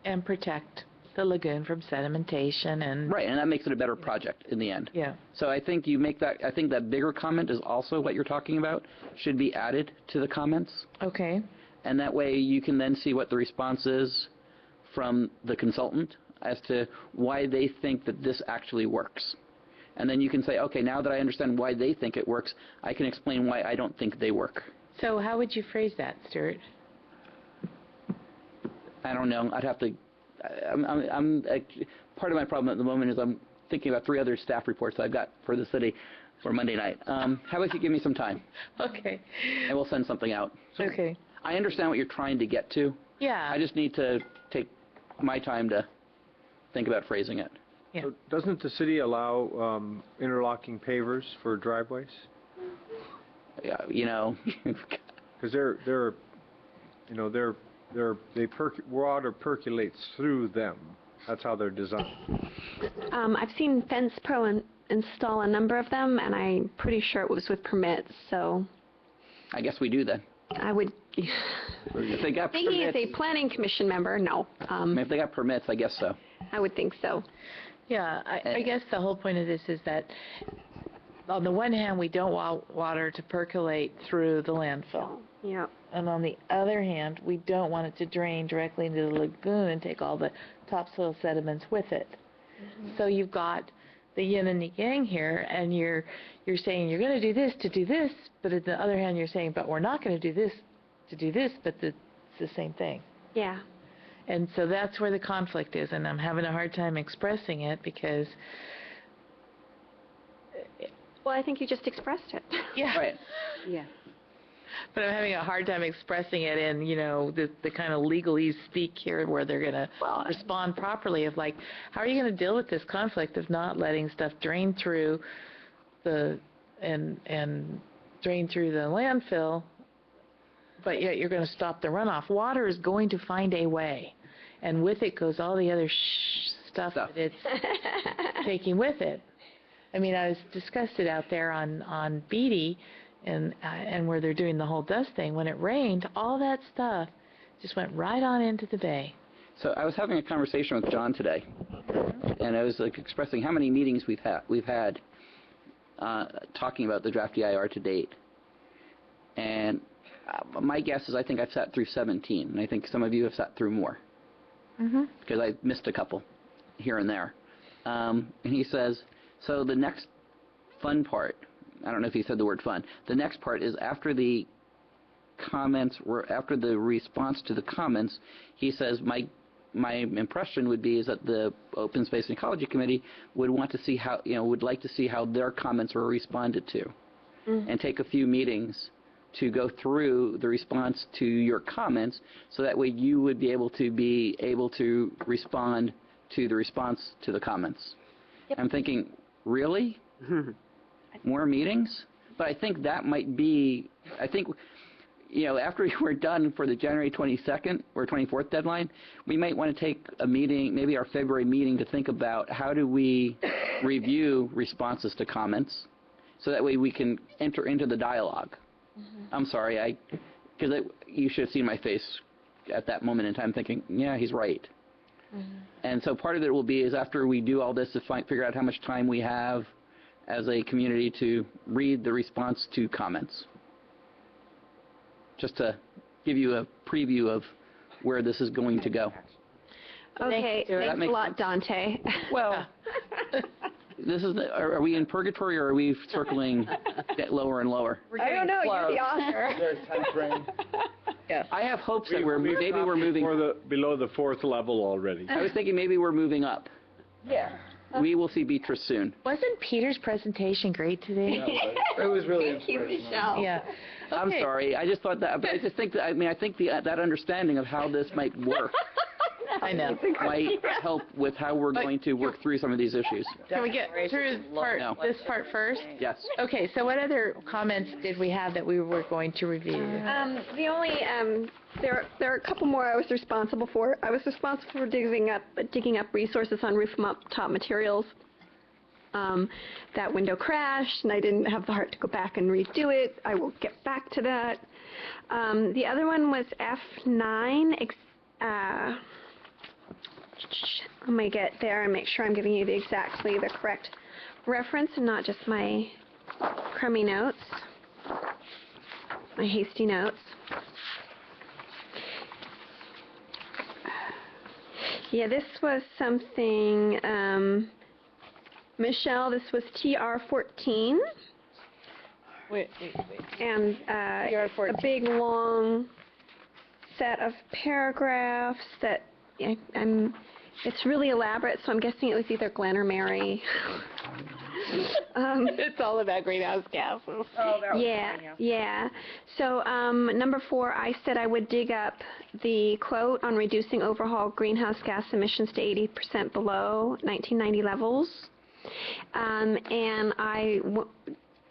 and protect the lagoon from sedimentation and... Right, and that makes it a better project in the end. Yeah. So I think that bigger comment is also what you're talking about, should be added to the comments. Okay. And that way you can then see what the response is from the consultant as to why they think that this actually works. And then you can say, okay, now that I understand why they think it works, I can explain why I don't think they work. So how would you phrase that, Stuart? I don't know. I'd have to... part of my problem at the moment is I'm thinking about 3 other staff reports that I've got for the city for Monday night. How about you give me some time? Okay. And we'll send something out. So Okay. I understand what you're trying to get to. Yeah. I just need to take my time to think about phrasing it. Yeah. So doesn't the city allow interlocking pavers for driveways? Yeah, Because water percolates through them. That's how they're designed. I've seen Fence Pro install a number of them, and I'm pretty sure it was with permits, so I guess we do then. I would... If they got Thinking as permits, a planning commission member, no. if they got permits, I guess so. I would think so. Yeah, I guess the whole point of this is that on the one hand, we don't want water to percolate through the landfill. Yeah. And on the other hand, we don't want it to drain directly into the lagoon and take all the topsoil sediments with it. So you've got the yin and the yang here, and you're saying you're going to do this, but on the other hand, you're saying, but we're not going to do this to do this, but it's the same thing. Yeah. And so that's where the conflict is, and I'm having a hard time expressing it because... Well, I think you just expressed it. Yeah. Right. Yeah. But I'm having a hard time expressing it in, the kind of legalese speak here where they're going to respond properly of like, how are you going to deal with this conflict of not letting stuff drain through and drain through the landfill, but yet you're going to stop the runoff. Water is going to find a way, and with it goes all the other stuff that it's taking with it. I mean, I was discussed out there on Beatty, and where they're doing the whole dust thing. When it rained, all that stuff just went right on into the bay. So I was having a conversation with John today, and I was expressing how many meetings we've had talking about the draft EIR to date. And my guess is I think I've sat through 17, and I think some of you have sat through more. Because I missed a couple here and there. And he says, so the next fun part, I don't know if he said the word fun, the next part is after the comments, after the response to the comments, he says, my impression would be is that the Open Space and Ecology Committee would want to see how, would like to see how their comments were responded to, and take a few meetings to go through the response to your comments, so that way you would be able to respond to the response to the comments. Yep. I'm thinking, really? More meetings? But I think that might be, after we're done for the January 22nd or 24th deadline, we might want to take a meeting, maybe our February meeting, to think about how do we review responses to comments, so that way we can enter into the dialogue. I'm sorry, because you should have seen my face at that moment in time thinking, yeah, he's right. And so part of it will be is after we do all this to figure out how much time we have as a community to read the response to comments. Just to give you a preview of where this is going to go. Okay, thanks a lot, Dante. Well, are we in purgatory, or are we circling get lower and lower? I don't know, you're the author. There's time frame. Yeah. I have hopes that maybe we're moving. Below the fourth level already. I was thinking maybe we're moving up. Yeah. We will see Beatrice soon. Wasn't Peter's presentation great today? It was really Thank you, Michelle. Yeah. I'm Okay. sorry. I just thought that, but I just think that, I think that understanding of how this might work I know. might help with how we're going to work through some of these issues. Can we get through No. this part first? Yes. Okay, so what other comments did we have that we were going to review? The only, there are a couple more I was responsible for. I was responsible for digging up resources on rooftop materials. That window crashed, and I didn't have the heart to go back and redo it. I will get back to that. The other one was F9. I'm going to get there and make sure I'm giving you exactly the correct reference and not just my crummy notes, my hasty notes. Yeah, this was something, Michelle, this was TR14. Wait. And TR14. a big, long set of paragraphs that it's really elaborate, so I'm guessing it was either Glenn or Mary. It's all about greenhouse gases. Oh, that was Yeah. So number 4, I said I would dig up the quote on reducing overall greenhouse gas emissions to 80% below 1990 levels. And I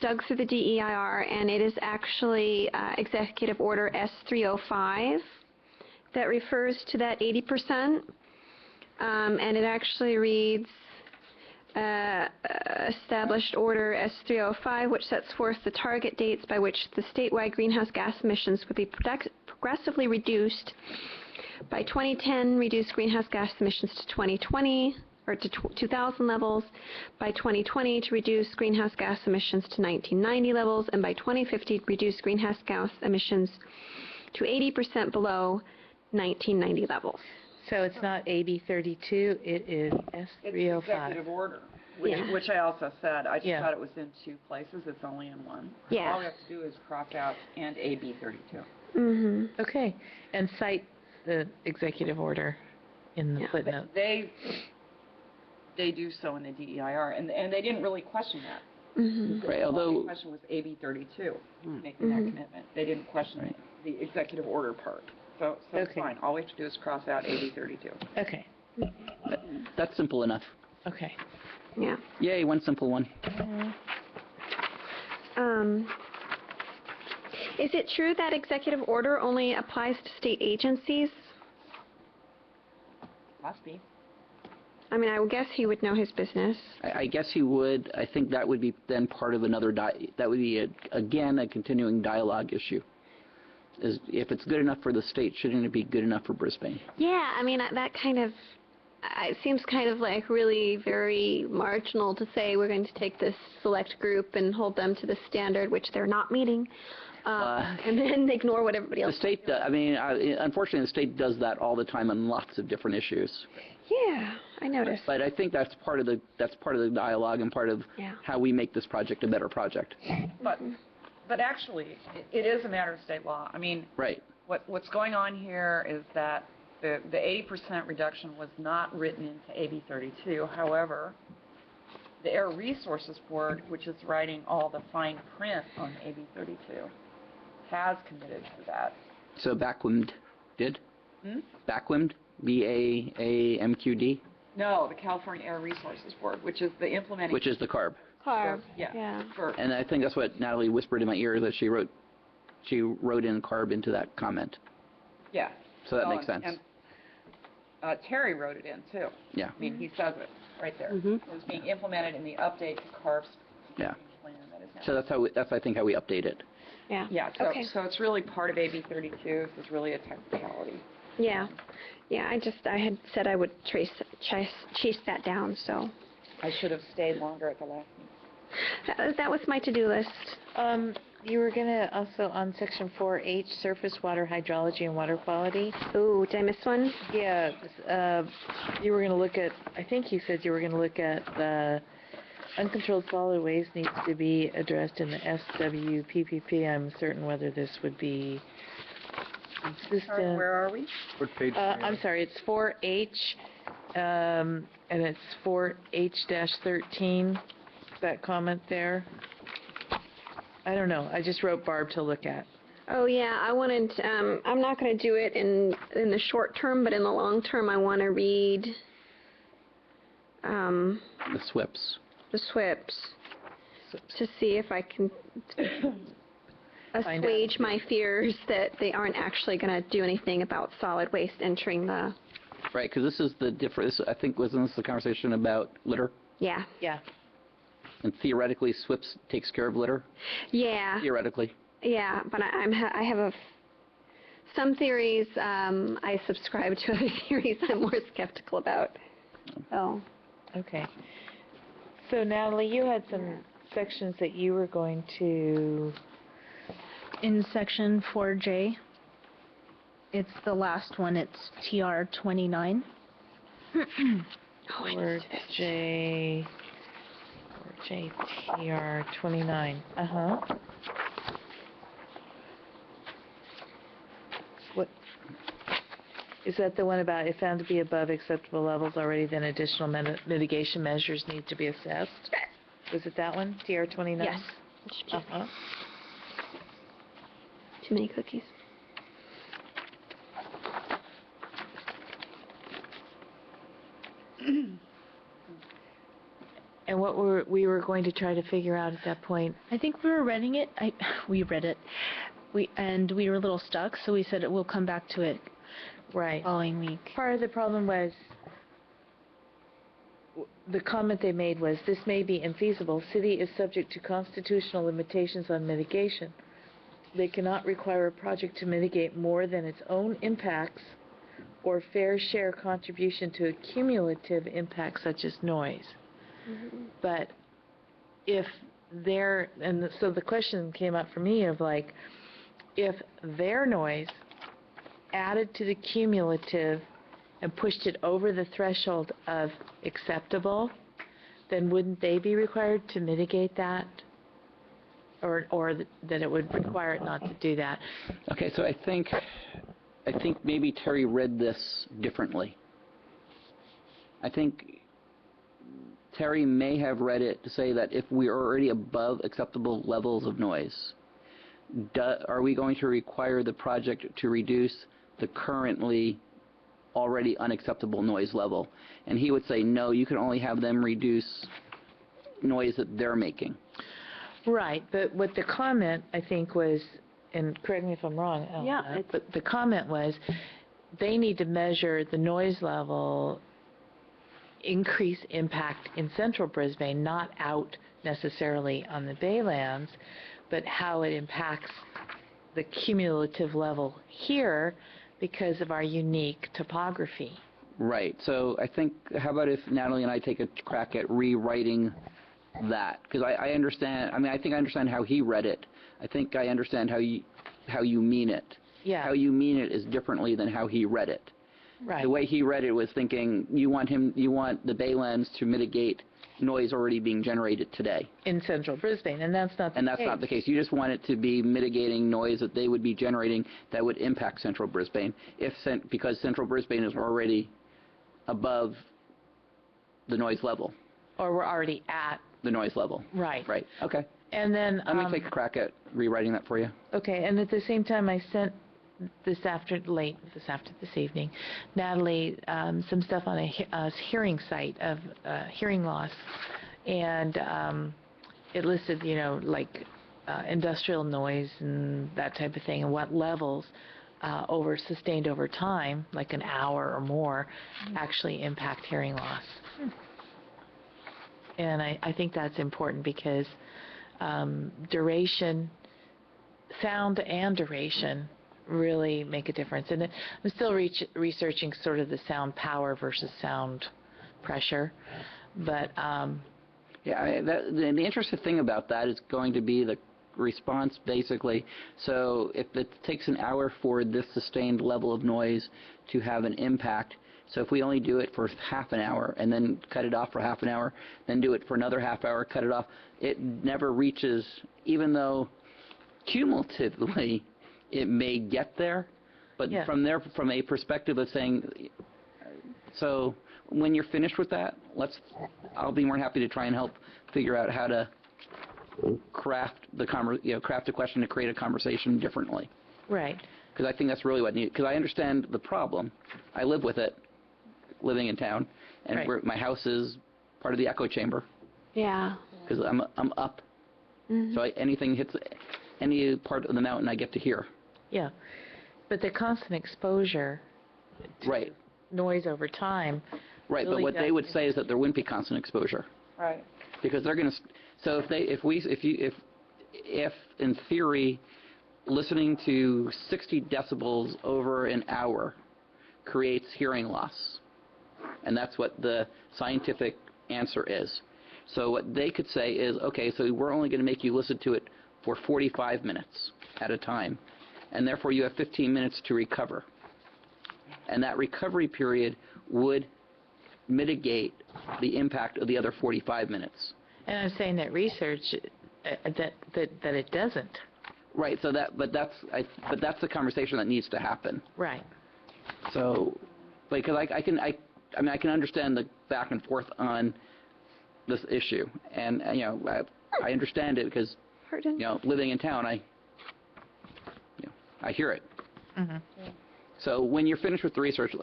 dug through the DEIR, and it is actually Executive Order S305 that refers to that 80%. And it actually reads, established order S305, which sets forth the target dates by which the statewide greenhouse gas emissions would be progressively reduced. By 2010, reduce greenhouse gas emissions to 2020 or to 2000 levels. By 2020, to reduce greenhouse gas emissions to 1990 levels, and by 2050, reduce greenhouse gas emissions to 80% below 1990 levels. So it's not AB 32, it is It's S305. executive order, Yeah. which I also said. I just Yeah. thought it was in two places. It's only in one. Yeah. All we have to do is cross out and AB 32. Mm-hmm. Okay, and cite the executive order in the Yeah. footnote. They do so in the DEIR, and they didn't really question that. Mm-hmm. Right, The although, only question was AB 32, making that Mhm. commitment. They didn't question the executive order part. So it's Okay. fine. All we have to do is cross out AB 32. Okay, that's simple enough. okay. Yeah. Yay, one simple one. Is it true that executive order only applies to state agencies? Must be. I mean, I would guess he would know his business. I guess he would. I think that would be then part of another, that would be, again, a continuing dialogue issue. Is if it's good enough for the state, shouldn't it be good enough for Brisbane? Yeah, I mean, that kind of, it seems kind of like really very marginal to say we're going to take this select group and hold them to the standard, which they're not meeting, and then ignore what everybody The else state, unfortunately, the state does that all the time on lots of different issues. Yeah, I noticed. But I think that's part of the dialogue and part of Yeah. how we make this project a better project. But actually, it is a matter of state law. I mean, Right. what's going on here is that the 80% reduction was not written into AB 32. However, the Air Resources Board, which is writing all the fine print on AB 32, has committed to that. So BACWMD did? Hmm? BACWMD? BAAMQD? No, the California Air Resources Board, which is the implementing. Which is the CARB. Carb. Yeah. For, And I think that's what Natalie whispered in my ear, that she wrote in CARB into that comment. yeah. So that makes sense. And Terry wrote it in, too. Yeah. I mean, he says it right there. Mhm. It was being implemented in the update to CARB's Yeah. plan that is now. So that's I think how we update it. Yeah. Yeah, so, Okay. so it's really part of AB 32. This is really a technicality. Yeah. Yeah, I had said I would chase that down, so. I should have stayed longer at the last meeting. That was my to-do list. You were going to also, on section 4H, surface water hydrology and water quality. Ooh, did I miss one? Yeah, you were going to look at, I think you said you were going to look at the uncontrolled solid waste needs to be addressed in the SWPPP. I'm certain whether this would be consistent. Sorry, where are we? What page? I'm sorry, it's 4H, and it's 4H-13, that comment there. I don't know, I just wrote Barb to look at. Oh yeah, I wanted. I'm not going to do it in the short term, but in the long term, I want to read The SWIPs. the SWIPs to see if I can Find assuage my fears that they aren't actually going to do anything about solid waste entering the. Right, because this is the difference. I think wasn't this the conversation about litter? Yeah. Yeah. And theoretically, SWIPs takes care of litter. Yeah. Theoretically. Yeah, but I have some theories I subscribe to, other theories I'm more skeptical about. Oh. Okay. So Natalie, you had some sections that you were going to... In section 4J, it's the last one, it's TR 29. Or J TR 29. What is that? The one about if found to be above acceptable levels already, then additional mitigation measures need to be assessed. Was it that one? TR 29. Yes. Too many cookies. And what we were going to try to figure out at that point. I think we were reading it. We read it. We were a little stuck, so we said we'll come back to it Right. following week. Part of the problem was the comment they made was, this may be infeasible. City is subject to constitutional limitations on mitigation. They cannot require a project to mitigate more than its own impacts or fair share contribution to a cumulative impact such as noise. But if their, and so the question came up for me of like, if their noise added to the cumulative and pushed it over the threshold of acceptable, then wouldn't they be required to mitigate that? Or that it would require it not to do that? Okay, so I think maybe Terry read this differently. I think Terry may have read it to say that if we are already above acceptable levels of noise, are we going to require the project to reduce the currently already unacceptable noise level? And he would say, no, you can only have them reduce noise that they're making. Right, but what the comment, I think, was, and correct me if I'm wrong, Yeah, but the comment was, they need to measure the noise level increase impact in central Brisbane, not out necessarily on the Baylands, but how it impacts the cumulative level here because of our unique topography. Right. So I think, how about if Natalie and I take a crack at rewriting that? Because I understand, I mean, I think I understand how he read it. I think I understand how you mean it. Yeah. How you mean it is differently than how he read it. Right. The way he read it was thinking you want the Baylands to mitigate noise already being generated today. In central Brisbane, and that's not the case. And that's not the case. You just want it to be mitigating noise that they would be generating that would impact central Brisbane, because central Brisbane is already above the noise level. Or we're already at. The noise level. Right. Right. Okay. And then. Let me take a crack at rewriting that for you. Okay, and at the same time, I sent this evening, Natalie, some stuff on a hearing site of hearing loss, and it listed, like industrial noise and that type of thing, and what levels sustained over time, like an hour or more, actually impact hearing loss. And I think that's important because duration, sound and duration really make a difference. And I'm still researching sort of the sound power versus sound pressure. But yeah, the interesting thing about that is going to be the response, basically. So if it takes an hour for this sustained level of noise to have an impact, so if we only do it for half an hour and then cut it off for half an hour, then do it for another half hour, cut it off, it never reaches, even though cumulatively it may get there, but yeah. from a perspective of saying, so when you're finished with that, I'll be more happy to try and help figure out how to craft a question to create a conversation differently. Right. Because I think that's really what needs. Because I understand the problem. I live with it, living in town, and right. My house is part of the echo chamber. Yeah. Because I'm up, so anything hits any part of the mountain, I get to hear. Yeah, but the constant exposure to right. noise over time. Right, really but what they would say is that there wouldn't be constant exposure. Right. Because they're going to. So if in theory, listening to 60 decibels over an hour creates hearing loss, and that's what the scientific answer is. So what they could say is, okay, so we're only going to make you listen to it for 45 minutes at a time, and therefore you have 15 minutes to recover. And that recovery period would mitigate the impact of the other 45 minutes. And I'm saying that research that it doesn't. Right. So but that's the conversation that needs to happen. Right. So, because I can understand the back and forth on this issue, and I understand it because living in town, I hear it. Mm-hmm. So when you're finished with the research,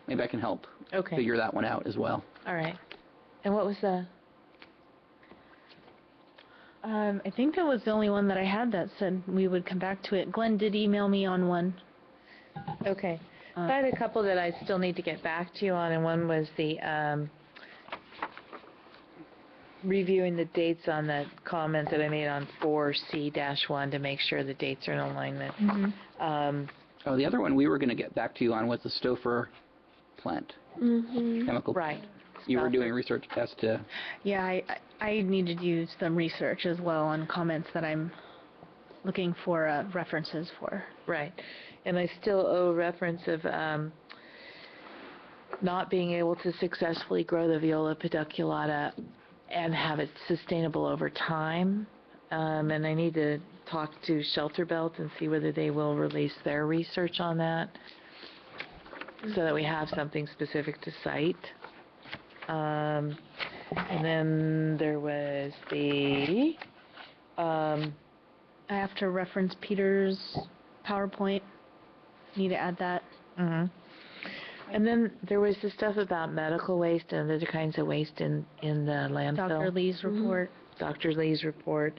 maybe I can help figure that one out as well. All right. And what was the? I think that was the only one that I had that said we would come back to it. Glenn did email me on one. Okay. I had a couple that I still need to get back to you on, and one was the reviewing the dates on the comment that I made on 4C-1 to make sure the dates are in alignment. Oh, the other one we were going to get back to you on was the Stouffer plant. Chemical. Right. You were doing research as to... Yeah, I need to do some research as well on comments that I'm looking for references for. Right. And I still owe reference of not being able to successfully grow the Viola pediculata and have it sustainable over time. And I need to talk to Shelter Belt and see whether they will release their research on that so that we have something specific to cite. And then there was the... I have to reference Peter's PowerPoint. Need to add that. And then there was the stuff about medical waste and other kinds of waste in the landfill. Dr. Lee's report. Dr. Lee's report.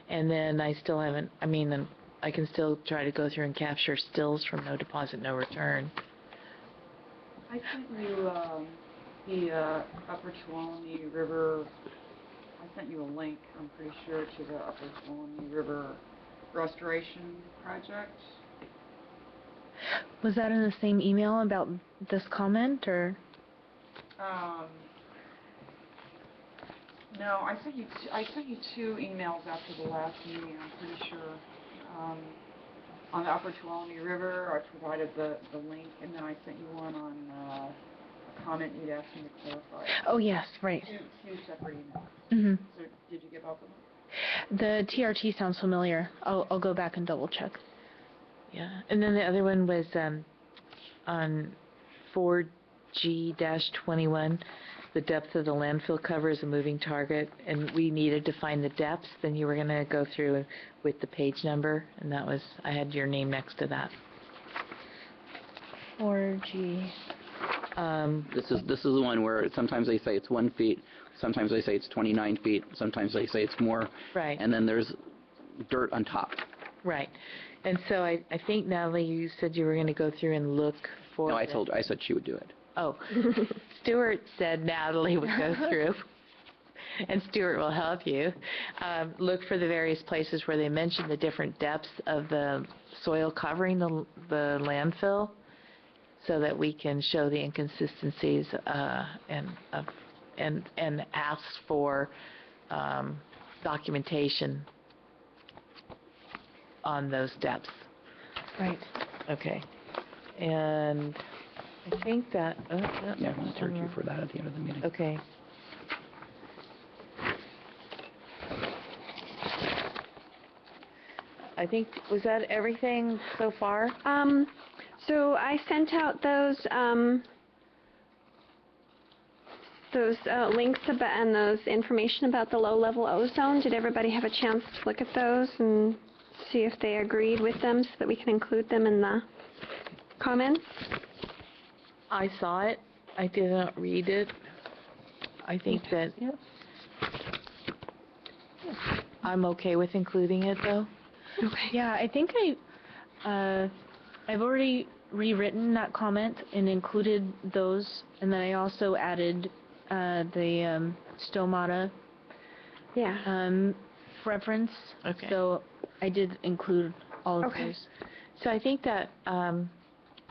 And then I still haven't, I mean, I can still try to go through and capture stills from No Deposit, No Return. I sent you the Upper Tuolumne River, I sent you a link, I'm pretty sure, to the Upper Tuolumne River restoration project. Was that in the same email about this comment, or? No, I sent you two emails after the last meeting, I'm pretty sure. On the Upper Tuolumne River, I provided the link, and then I sent you one on a comment you'd asked me to clarify. Oh, yes, right. Two separate emails. So did you get both of them? The TRT sounds familiar. I'll go back and double check. Yeah, and then the other one was on 4G-21, the depth of the landfill cover is a moving target, and we needed to find the depths. Then you were going to go through with the page number, and that was, I had your name next to that. 4G. This is the one where sometimes they say it's 1 feet, sometimes they say it's 29 feet, sometimes they say it's more. Right. And then there's dirt on top. Right. And so I think, Natalie, you said you were going to go through and look for... No, I said she would do it. Oh. Stuart said Natalie would go through, and Stuart will help you, look for the various places where they mention the different depths of the soil covering the landfill so that we can show the inconsistencies and ask for documentation on those depths. Right. Okay. And I think that... Yeah, I'm going to charge you for that at the end of the meeting. Okay. I think, was that everything so far? So I sent out those links about, and those information about the low-level ozone. Did everybody have a chance to look at those and see if they agreed with them so that we can include them in the comments? I saw it. I did not read it. I think that I'm okay with including it, though. Okay. Yeah, I think I've already rewritten that comment and included those, and then I also added the stomata reference. Okay. So I did include all of Okay. those. So I think that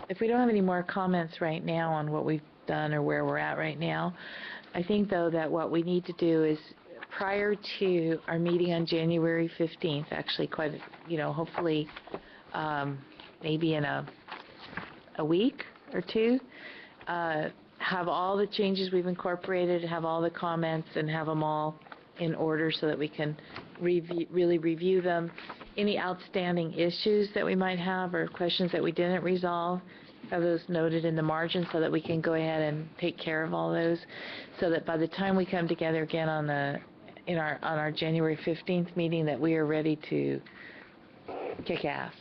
if we don't have any more comments right now on what we've done or where we're at right now, I think, though, that what we need to do is prior to our meeting on January 15th, actually hopefully maybe in a week or two, have all the changes we've incorporated, have all the comments, and have them all in order so that we can really review them. Any outstanding issues that we might have or questions that we didn't resolve, have those noted in the margin so that we can go ahead and take care of all those, so that by the time we come together again on our January 15th meeting, that we are ready to kick ass.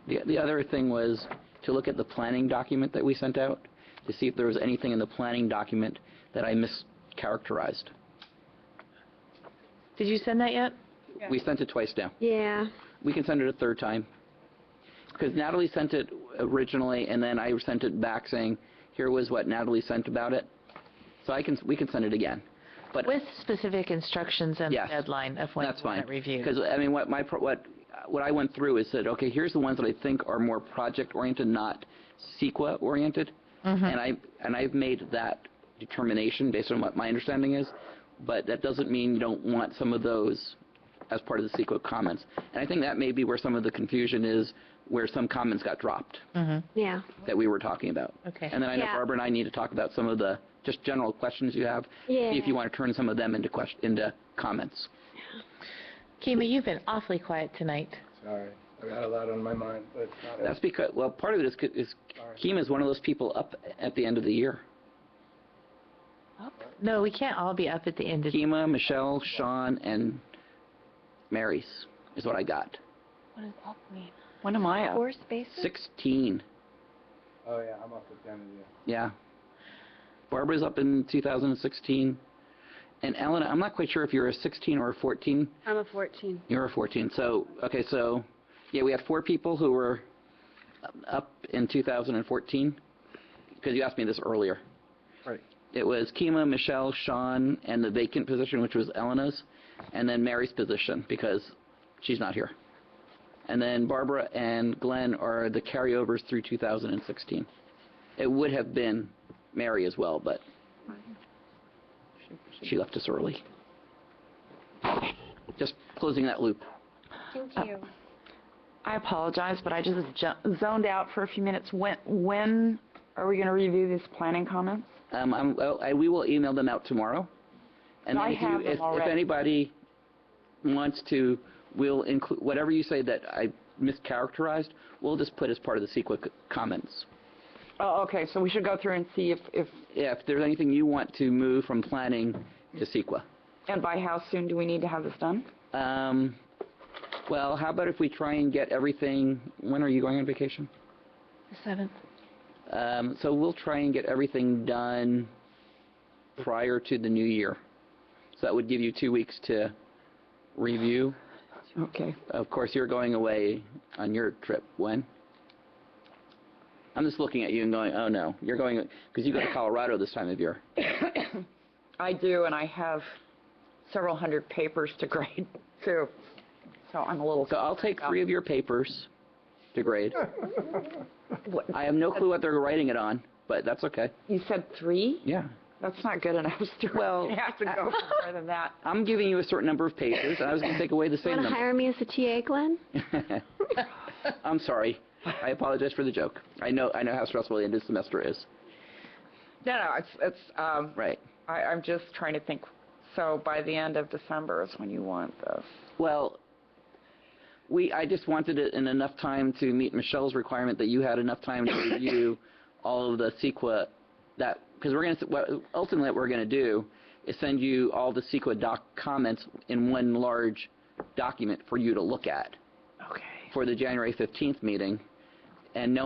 Right. The other thing was to look at the planning document that we sent out to see if there was anything in the planning document that I mischaracterized. Did you send that yet? We sent it twice now. Yeah. We can send it a third time. Because Natalie sent it originally, and then I sent it back saying, here was what Natalie sent about it. So we can send it again. But With specific instructions and Yes. deadline of when that's you want fine. it reviewed. Because, I mean, what I went through is said, okay, here's the ones that I think are more project-oriented, not CEQA-oriented. And I've made that determination based on what my understanding is, but that doesn't mean you don't want some of those as part of the CEQA comments. And I think that may be where some of the confusion is, where some comments got dropped Yeah. that we were talking about. Okay. And then I know Yeah. Barbara and I need to talk about some of the just general questions you have. Yeah. See if you want to turn some of them into comments. Kima, you've been awfully quiet tonight. Sorry. I've got a lot on my mind, but it's not That's because, well, part of it is Kima is one of those people up at the end of the year. No, we can't all be up at the end of Kima, Michelle, Sean, and Mary's is what I got. What does up mean? When am I up? 4 spaces? 16. Oh, yeah, I'm up at the end of the year. Yeah. Barbara's up in 2016. And Ellen, I'm not quite sure if you're a 16 or a 14. I'm a 14. You're a 14. So, okay, so, yeah, we had 4 people who were up in 2014, because you asked me this earlier. Right. It was Kima, Michelle, Sean, and the vacant position, which was Elena's, and then Mary's position, because she's not here. And then Barbara and Glenn are the carryovers through 2016. It would have been Mary as well, but she left us early. Just closing that loop. Thank you. I apologize, but I just zoned out for a few minutes. When are we going to review these planning comments? We will email them out tomorrow. And I then have them if already. anybody wants to, we'll include whatever you say that I mischaracterized, we'll just put as part of the CEQA comments. Oh, okay, so we should go through and see If there's anything you want to move from planning to CEQA. and by how soon do we need to have this done? Well, how about if we try and get everything, when are you going on vacation? the 7th. So we'll try and get everything done prior to the new year. So that would give you 2 weeks to review. Okay. Of course, you're going away on your trip. When? I'm just looking at you and going, oh no, you're going, because you go to Colorado this time of year. I do, and I have several hundred papers to grade, too. So I'm a little... So I'll take 3 of your papers to grade. What- I have no clue what they're writing it on, but that's okay. You said 3? Yeah. That's not good enough, Stuart. Well, You have to go for more than that. I'm giving you a certain number of pages, and I was going to take away the same Want to number. hire me as a TA, Glenn? I'm sorry. I apologize for the joke. I know how stressful the end of the semester is. No, it's Right. I'm just trying to think. So by the end of December is when you want this. Well, I just wanted it in enough time to meet Michelle's requirement that you had enough time to review all of the CEQA, because ultimately what we're going to do is send you all the CEQA doc comments in one large document for you to look at Okay. for the January 15th meeting. And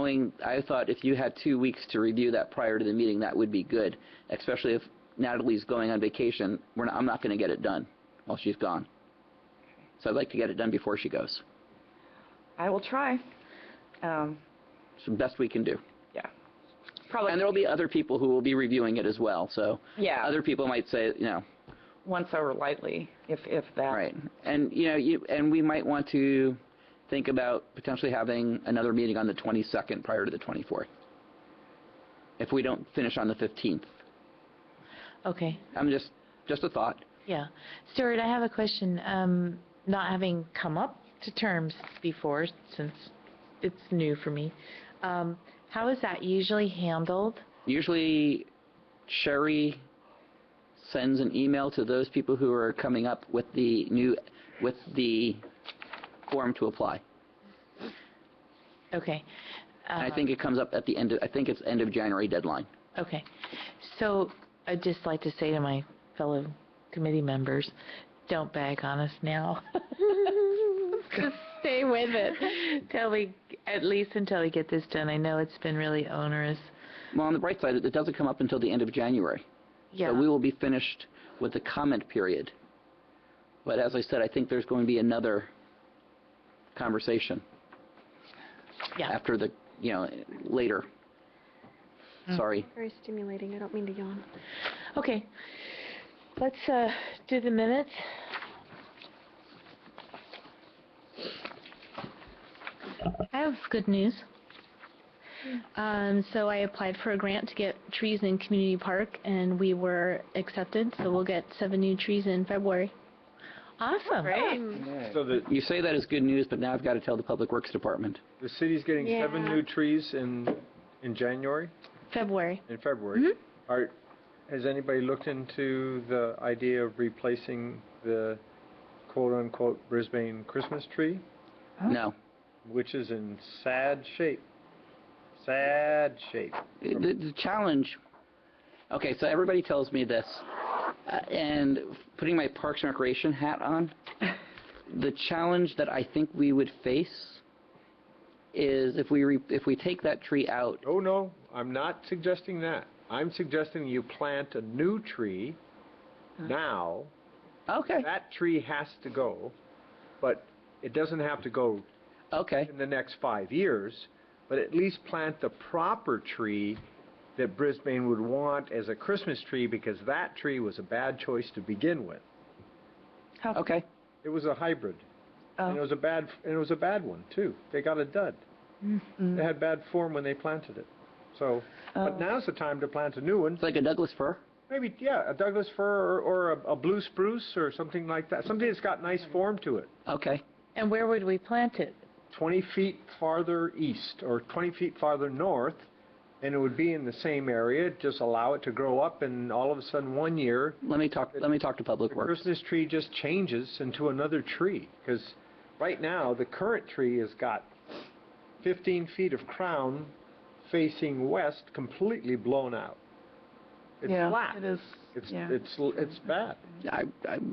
I thought if you had 2 weeks to review that prior to the meeting, that would be good, especially if Natalie's going on vacation. I'm not going to get it done while she's gone. So I'd like to get it done before she goes. I will try. It's the best we can do. Yeah. Probably. And there will be other people who will be reviewing it as well. So Yeah. other people might say, Once over lightly, if that. right. And, and we might want to think about potentially having another meeting on the 22nd prior to the 24th. If we don't finish on the 15th. Okay. I'm just a thought. Yeah. Stuart, I have a question. Not having come up to terms before, since it's new for me, how is that usually handled? Usually, Sherry sends an email to those people who are coming up with the form to apply. Okay. And I think it comes up at the end. I think it's end of January deadline. Okay. So I'd just like to say to my fellow committee members, don't bag on us now. Just stay with it at least until we get this done. I know it's been really onerous. Well, on the bright side, it doesn't come up until the end of January. Yeah. So we will be finished with the comment period. But as I said, I think there's going to be another conversation Yeah. after later. Sorry. Very stimulating. I don't mean to yawn. Okay, let's do the minutes. I have good news. So I applied for a grant to get trees in Community Park, and we were accepted, so we'll get 7 new trees in February. Awesome. So You say that is good news, but now I've got to tell the Public Works Department. the city's getting 7 new trees in January, February. in February. Has anybody looked into the idea of replacing the quote-unquote Brisbane Christmas tree, No. which is in sad shape? Sad shape. The challenge, okay, so everybody tells me this, and putting my Parks and Recreation hat on, the challenge that I think we would face is if we take that tree out. Oh, no, I'm not suggesting that. I'm suggesting you plant a new tree now. Okay. That tree has to go, but it doesn't have to go Okay. in the next 5 years, but at least plant the proper tree that Brisbane would want as a Christmas tree, because that tree was a bad choice to begin with. Okay. It was a hybrid, and it was a bad one too. They got a dud. They had bad form when they planted it. So, but now's the time to plant a new one. It's like a Douglas fir. Maybe, yeah, a Douglas fir or a blue spruce or something like that. Something that's got nice form to it. Okay. And where would we plant it? 20 feet farther east or 20 feet farther north, and it would be in the same area. Just allow it to grow up, and all of a sudden 1 year, Let me talk to Public the Works. Christmas tree just changes into another tree. Because right now, the current tree has got 15 feet of crown facing west, completely blown out. It's flat. It is. It's bad.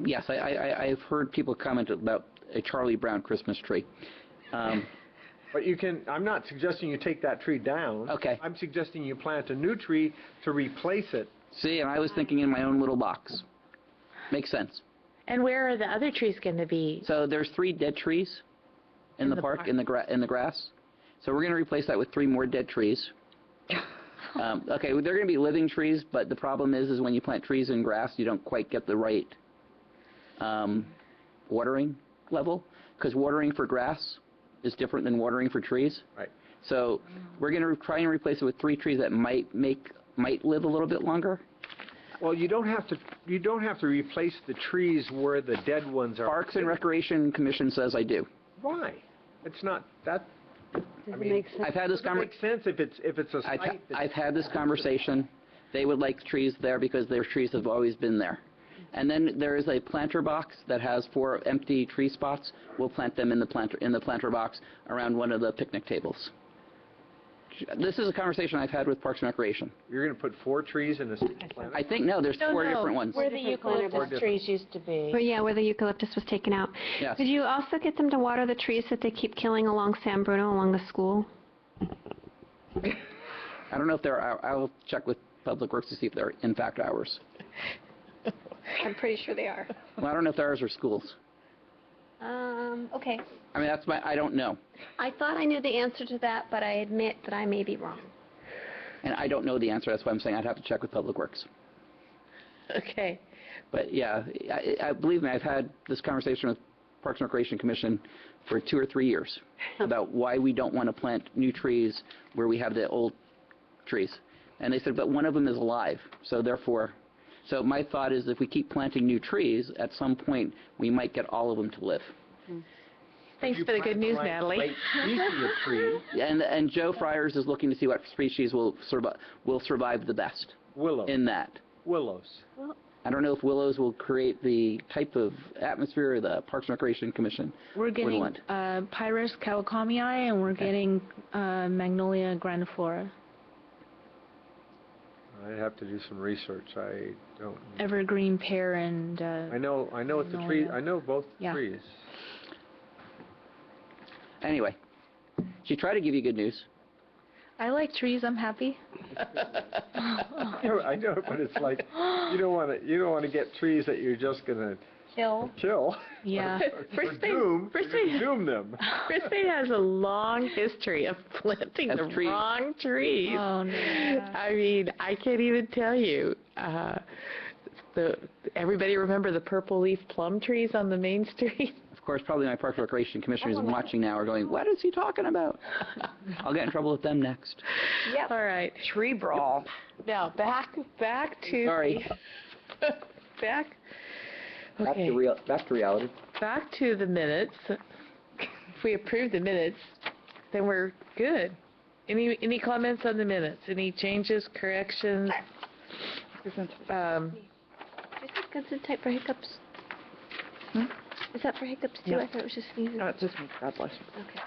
Yes, I've heard people comment about a Charlie Brown Christmas tree. But you can, I'm not suggesting you take that tree down. Okay. I'm suggesting you plant a new tree to replace it. See, and I was thinking in my own little box. Makes sense. And where are the other trees going to be? So there's 3 dead trees in the park, in the grass. So we're going to replace that with 3 more dead trees. Okay, well, they're going to be living trees, but the problem is when you plant trees in grass, you don't quite get the right watering level, because watering for grass is different than watering for trees. Right. So we're going to try and replace it with 3 trees that might live a little bit longer. Well, you don't have to replace the trees where the dead ones are. Parks and Recreation Commission says I do. Why? It's not that. Does it make sense? I've had this It makes sense if it's a site. I've had this conversation. They would like trees there because their trees have always been there. And then there is a planter box that has 4 empty tree spots. We'll plant them in the planter box around one of the picnic tables. This is a conversation I've had with Parks and Recreation. You're going to put 4 trees in a plant. I think there's 4 different ones. Where the Different planter eucalyptus box. trees used to be. But yeah, where the eucalyptus was taken out. Yes. Could you also get them to water the trees that they keep killing along San Bruno, along the school? I don't know if they're. I'll check with Public Works to see if they're in fact ours. I'm pretty sure they are. Well, I don't know if they're ours or schools. Okay. I mean, I don't know. I thought I knew the answer to that, but I admit that I may be wrong. And I don't know the answer. That's why I'm saying I'd have to check with Public Works. Okay. But yeah, I believe me, I've had this conversation with Parks and Recreation Commission for 2 or 3 years about why we don't want to plant new trees where we have the old trees. And they said, but one of them is alive, so therefore, so my thought is if we keep planting new trees, at some point we might get all of them to live. Thanks You for the good plant news, the right Natalie. species of tree. And Joe Friars is looking to see what species will survive the best Willow. in that. Willows. I don't know if willows will create the type of atmosphere the Parks and Recreation Commission We're would getting want. Pyrus kawakamii, and we're getting Magnolia grandiflora. I'd have to do some research. I don't. Evergreen pear and I know it's a tree. I know both Yeah. trees. Anyway, she tried to give you good news. I like trees. I'm happy. I know, but it's like you don't want to get trees that you're just gonna Hill. chill. Yeah. We're doomed. We're gonna doom them. Brisbane has a long history of planting Of the trees. wrong trees. Oh, no. I mean, I can't even tell you. Everybody remember the purple leaf plum trees on the main street? Of course, probably my Parks and Recreation commissioners watching now are going, what is he talking about? I'll get in trouble with them next. Yep. All right. Tree brawl. Now back to Sorry. back. Back Okay. to reality. Back to the minutes. If we approve the minutes, then we're good. Any comments on the minutes? Any changes, corrections? Is that good type for hiccups? Is that for hiccups too? Yeah. I thought it was just sneezing. No, it's just me. God bless you. Okay.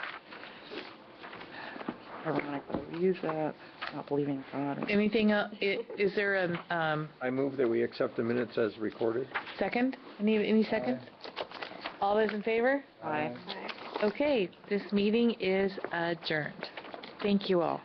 Ironic that we use that, not believing in God. Anything else? Is there a I move that we accept the minutes as recorded. second? Any seconds? All those in favor? Aye. Okay, this meeting is adjourned. Thank you all.